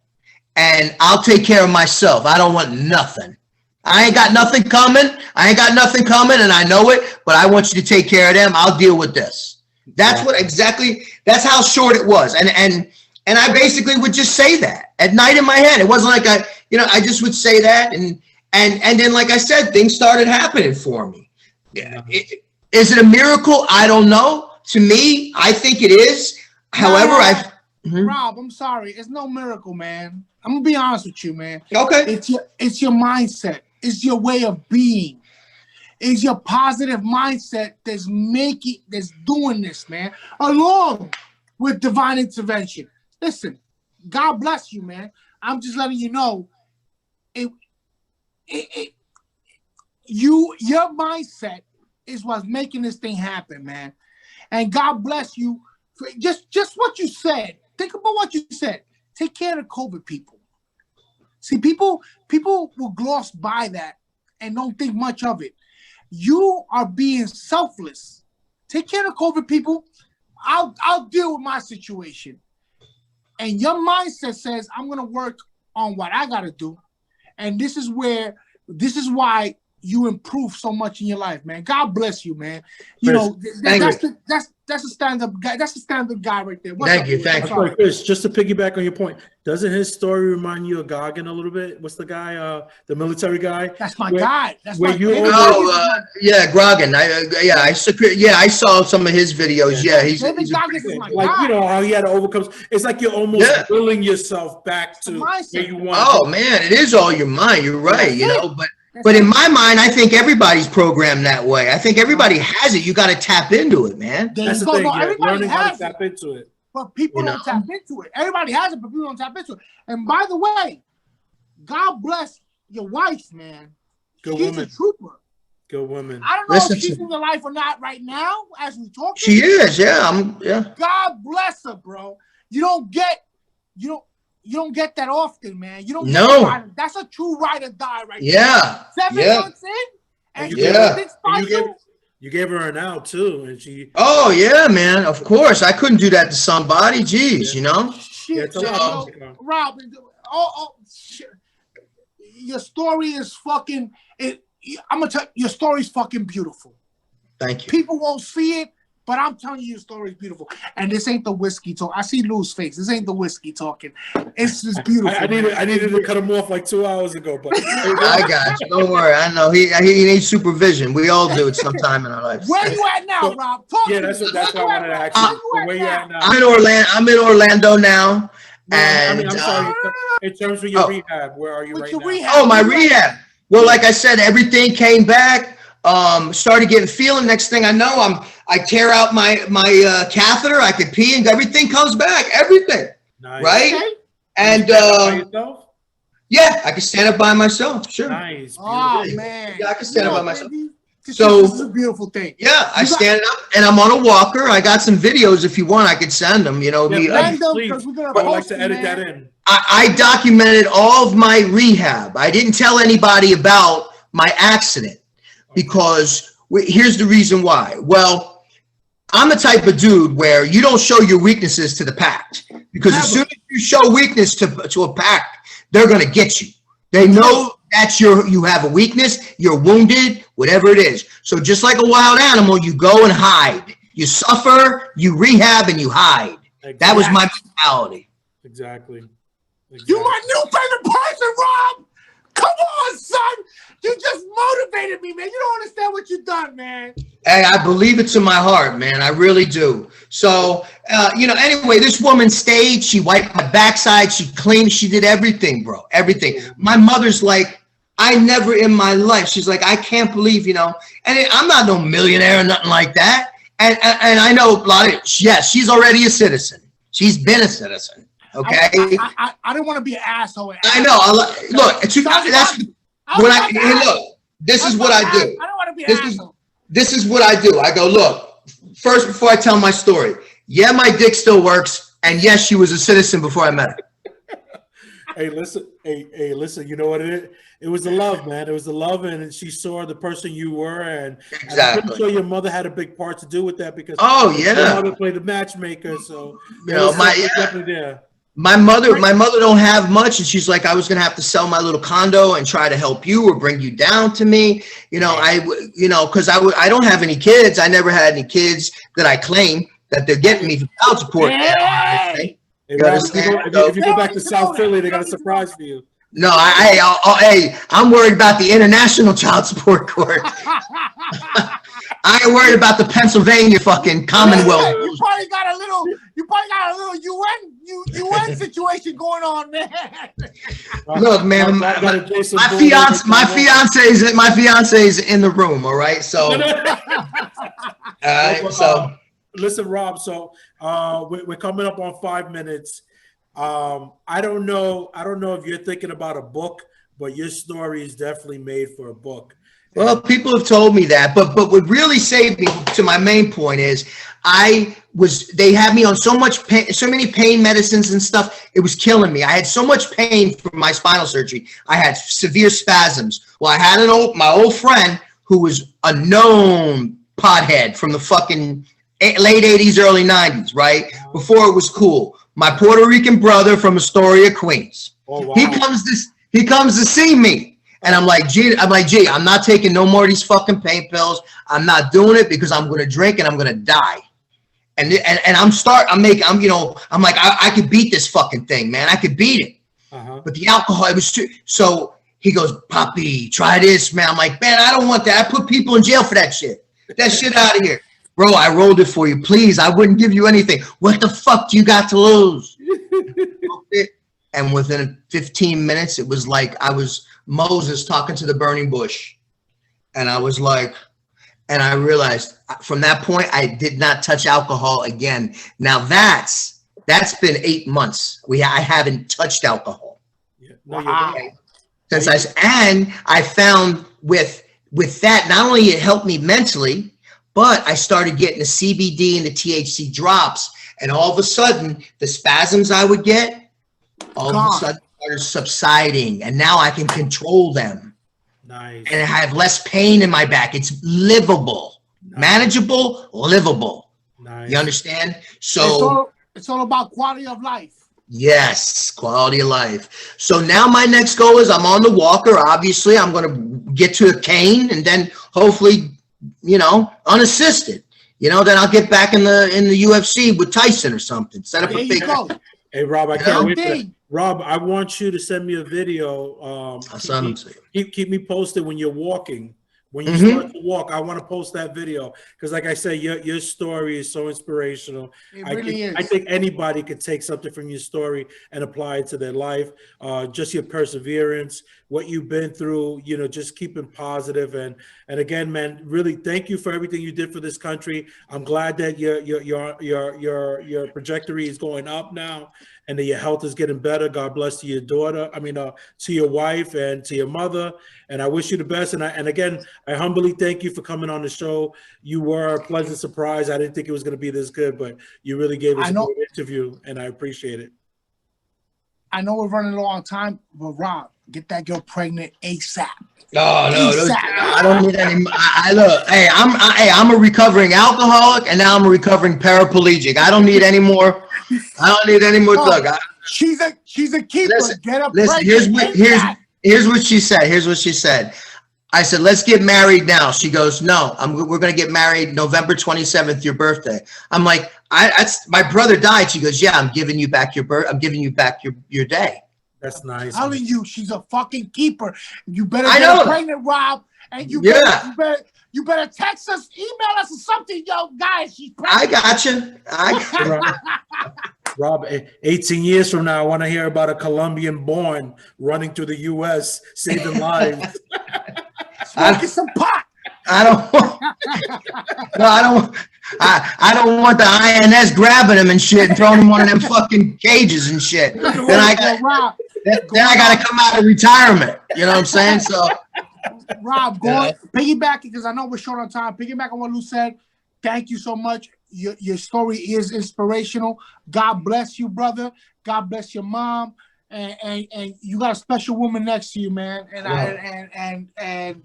and I'll take care of myself. I don't want nothing. I ain't got nothing coming. And I know it, but I want you to take care of them. I'll deal with this. That's that's how short it was. And I basically would just say that at night in my head. It wasn't like I just would say that. And then, like I said, things started happening for me. Yeah. Is it a miracle? I don't know. To me, I think it is. However, Rob, I'm sorry. It's no miracle, man. I'm gonna be honest with you, man. Okay. It's your mindset. It's your way of being. It's your positive mindset that's doing this, man. Along with divine intervention. Listen, God bless you, man. I'm just letting you know, your mindset is what's making this thing happen, man. And God bless you for just what you said. Think about what you said. Take care of COVID people. See, people will gloss by that and don't think much of it. You are being selfless. Take care of COVID people. I'll deal with my situation. And your mindset says, I'm going to work on what I got to do. And this is why you improve so much in your life, man. God bless you, man. You know, that's a stand-up guy. That's a stand-up guy right there. Thank you. Chris, just to piggyback on your point, doesn't his story remind you of Goggin a little bit? What's the guy, the military guy? That's my guy. That's where yeah, Grogan. I saw some of his videos. Yeah, he's like, you know, how he had to overcome. It's like you're almost willing yourself back to where you want. Oh man, it is all your mind. You're right. You know, but in my mind, I think everybody's programmed that way. I think everybody has it. You got to tap into it, man. That's the thing. Everybody has tap into it. But people don't tap into it. Everybody has it, but people don't tap into it. And by the way, God bless your wife, man. She's a trooper. Good woman. I don't know if she's in your life or not right now as we talk. She is, yeah. God bless her, bro. You don't get that often, man. You don't get that's a true ride or die right there. 7 months in, and you gave her an out too, and she. Oh yeah, man. Of course, I couldn't do that to somebody. Jeez, you know. Shit, Rob. Shit. Your story is fucking. I'm gonna tell you, your story's fucking beautiful. Thank you. People won't see it, but I'm telling you, your story is beautiful. And this ain't the whiskey talk. I see Lou's face. This ain't the whiskey talking. It's just beautiful. I needed to cut him off like 2 hours ago, but I got you. Don't worry. I know he needs supervision. We all do it sometime in our lives. Where you at now, Rob? That's what I wanted to ask you. Where you at now? I'm in Orlando now. And I'm sorry. In terms of your rehab, where are you right now? Oh, my rehab. Well, like I said, everything came back. Started getting feeling. Next thing I know, I tear out my catheter. I can pee and everything comes back. Everything, nice. Right? Okay. And Yeah, I can stand up by myself. Sure. Nice. Oh Beautiful. man. Yeah, I can stand up by myself. So this is a beautiful thing. Yeah, I stand up and I'm on a walker. I got some videos if you want. I could send them. You know, Yeah, Send them, please. 'cause we're gonna I would like post to them, edit man. that in. I documented all of my rehab. I didn't tell anybody about my accident because here's the reason why. Well, I'm the type of dude where you don't show your weaknesses to the pack, because as soon as you show weakness to a pack, they're gonna get you. They know that you have a weakness, you're wounded, whatever it is. So just like a wild animal, you go and hide. You suffer, you rehab, and you hide. Exactly. That was my mentality. Exactly. You my new favorite person, Rob. Come on, son. You just motivated me, man. You don't understand what you've done, man. Hey, I believe it to my heart, man. I really do. So, anyway, this woman stayed. She wiped my backside. She cleaned. She did everything, bro. Everything. My mother's like, I never in my life. She's like, I can't believe, and I'm not no millionaire or nothing like that. And I know a lot of, yes, she's already a citizen. She's been a citizen. Okay. I don't want to be an asshole. I know. Look, this is what I do. I don't want to be an asshole. This is what I do. I go, look, first, before I tell my story, yeah, my dick still works. And yes, she was a citizen before I met her. Hey, listen, you know what it is? It was the love, man. It was the love, and she saw the person you were, and exactly. I'm pretty sure your mother had a big part to do with that, because your mother played the matchmaker, so definitely there. My mother don't have much, and she's like, I was gonna have to sell my little condo and try to help you or bring you down to me, because I don't have any kids. I never had any kids that I claim that they're getting me for child support. Hey, Rob, if you go back to South Philly, they got a surprise for you. No, I'm worried about the international child support court. I ain't worried about the Pennsylvania fucking Commonwealth. You probably got a little UN situation going on, man. Look, man, my fiance is in the room. All right, so. Listen, Rob. So we're coming up on 5 minutes. I don't know if you're thinking about a book, but your story is definitely made for a book. Well, people have told me that, but what really saved me, to my main point, is they had me on so many pain medicines and stuff. It was killing me. I had so much pain from my spinal surgery. I had severe spasms. Well, I had my old friend who was a known pothead from the fucking late 80s, early 90s, right? Before it was cool. My Puerto Rican brother from Astoria, Queens. Oh, wow. He comes to see me. And I'm like, G, I'm not taking no more of these fucking pain pills. I'm not doing it because I'm going to drink and I'm going to die. And I'm like, I could beat this fucking thing, man. I could beat it. But the alcohol, it was too. So he goes, Poppy, try this, man. I'm like, man, I don't want that. I put people in jail for that shit. Get that shit out of here. Bro, I rolled it for you. Please, I wouldn't give you anything. What the fuck do you got to lose? And within 15 minutes, it was like I was Moses talking to the burning bush. And I was like, and I realized from that point, I did not touch alcohol again. Now that's been 8 months. I haven't touched alcohol. Yeah. No, wow. I found with that, not only it helped me mentally, but I started getting the CBD and the THC drops. And all of a sudden, the spasms I would get, all of a sudden started subsiding. And now I can control them. Nice. And I have less pain in my back. It's livable, manageable, livable. Nice. You understand? So it's all about quality of life. Yes, quality of life. So now my next goal is I'm on the walker. Obviously, I'm going to get to a cane and then hopefully, unassisted. Then I'll get back in the UFC with Tyson or something. Set up a big. Hey, Rob, I can't wait for that. Rob, I want you to send me a video. I'll send them to you. Keep me posted when you're walking When you start to walk, I want to post that video because, like I said, your story is so inspirational. It really is. I think anybody could take something from your story and apply it to their life. Just your perseverance, what you've been through, you know, just keeping positive. And again, man, really thank you for everything you did for this country. I'm glad that your trajectory is going up now, and that your health is getting better. God bless to your daughter. I mean, to your wife and to your mother. And I wish you the best. And again, I humbly thank you for coming on the show. You were a pleasant surprise. I didn't think it was going to be this good, but you really gave us a good interview, and I appreciate it. I know we're running low on time, but Rob, get that girl pregnant ASAP. No, I don't need any. Look, hey, I'm a recovering alcoholic, and now I'm a recovering paraplegic. I don't need any more. I don't need any more. Look, she's a keeper. Listen, get her listen. pregnant. Here's what she said. Here's what she said. I said, let's get married now. She goes, no, we're going to get married November 27th, your birthday. I'm like, my brother died. She goes, yeah, I'm giving you back I'm giving you back your day. That's nice. I'm telling you, she's a fucking keeper. You better get her pregnant, Rob. And you better text us, email us or something, yo, guys. She's pregnant. I got you. Rob, 18 years from now, I want to hear about a Colombian-born running through the U.S. saving lives. Smoking some pot. I don't want the INS grabbing him and shit and throwing him one of them fucking cages and shit. Then I got to come out of retirement. You know what I'm saying? So, Rob, piggyback, because I know we're short on time. Piggyback on what Lou said. Thank you so much. Your story is inspirational. God bless you, brother. God bless your mom, and you got a special woman next to you, man. And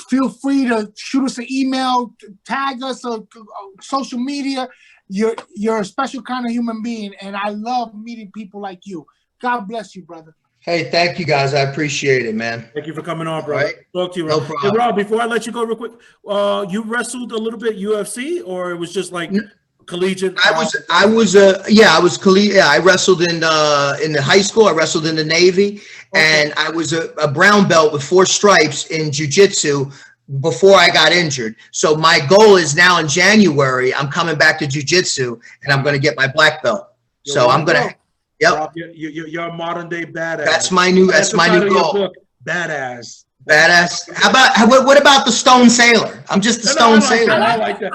feel free to shoot us an email, tag us on social media. You're a special kind of human being, and I love meeting people like you. God bless you, brother. Hey, thank you guys. I appreciate it, man. Thank you for coming on, bro. Right. Talk to you, Rob. No problem. Hey, Rob, before I let you go real quick, you wrestled a little bit UFC, or it was just like collegiate? I was collegiate. Yeah, I wrestled in the high school. I wrestled in the Navy, and I was a brown belt with 4 stripes in jiu-jitsu before I got injured. So my goal is now in January, I'm coming back to jiu-jitsu, and I'm going to get my black belt. So I'm going to. Yep. Rob, you're a modern day badass. That's my new goal. Book, badass. How about what about the Stone Sailor? I'm just the Stone Sailor. I like that.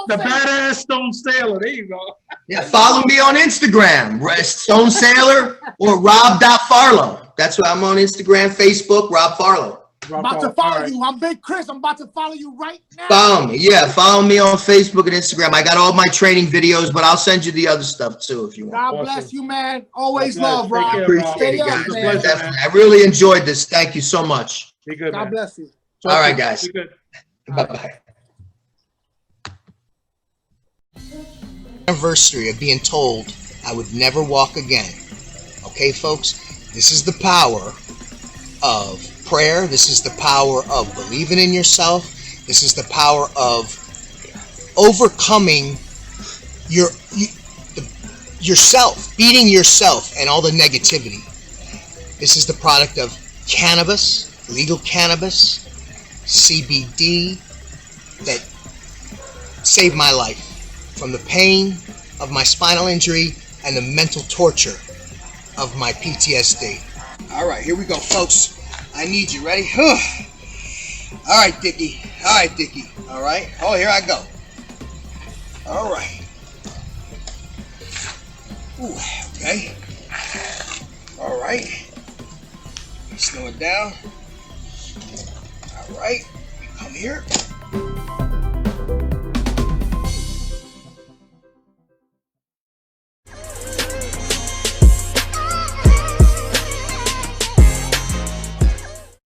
The badass Stone Sailor. There you go. Yeah, follow me on Instagram, Stone Sailor or Rob.Farlow. That's what I'm on Instagram, Facebook, Rob Farlow. I'm about to follow you. I'm Big Chris. I'm about to follow you right now. Follow me. Yeah, follow me on Facebook and Instagram. I got all my training videos, but I'll send you the other stuff too if you want. God bless you, man. Always love, Rob. I appreciate it, guys. Definitely. I really enjoyed this. Thank you so much. Be good, God bless you. All right, guys. Bye-bye. Anniversary of being told I would never walk again. Okay, folks? This is the power of prayer. This is the power of believing in yourself. This is the power of overcoming yourself, beating yourself and all the negativity. This is the product of cannabis, legal cannabis, CBD, that saved my life from the pain of my spinal injury and the mental torture of my PTSD. All right, here we go, folks. I need you. Ready? All right, Dickie. All right, Dickie. All right. Oh, here I go. All right. Ooh, okay. All right. Slow it down. All right. Come here.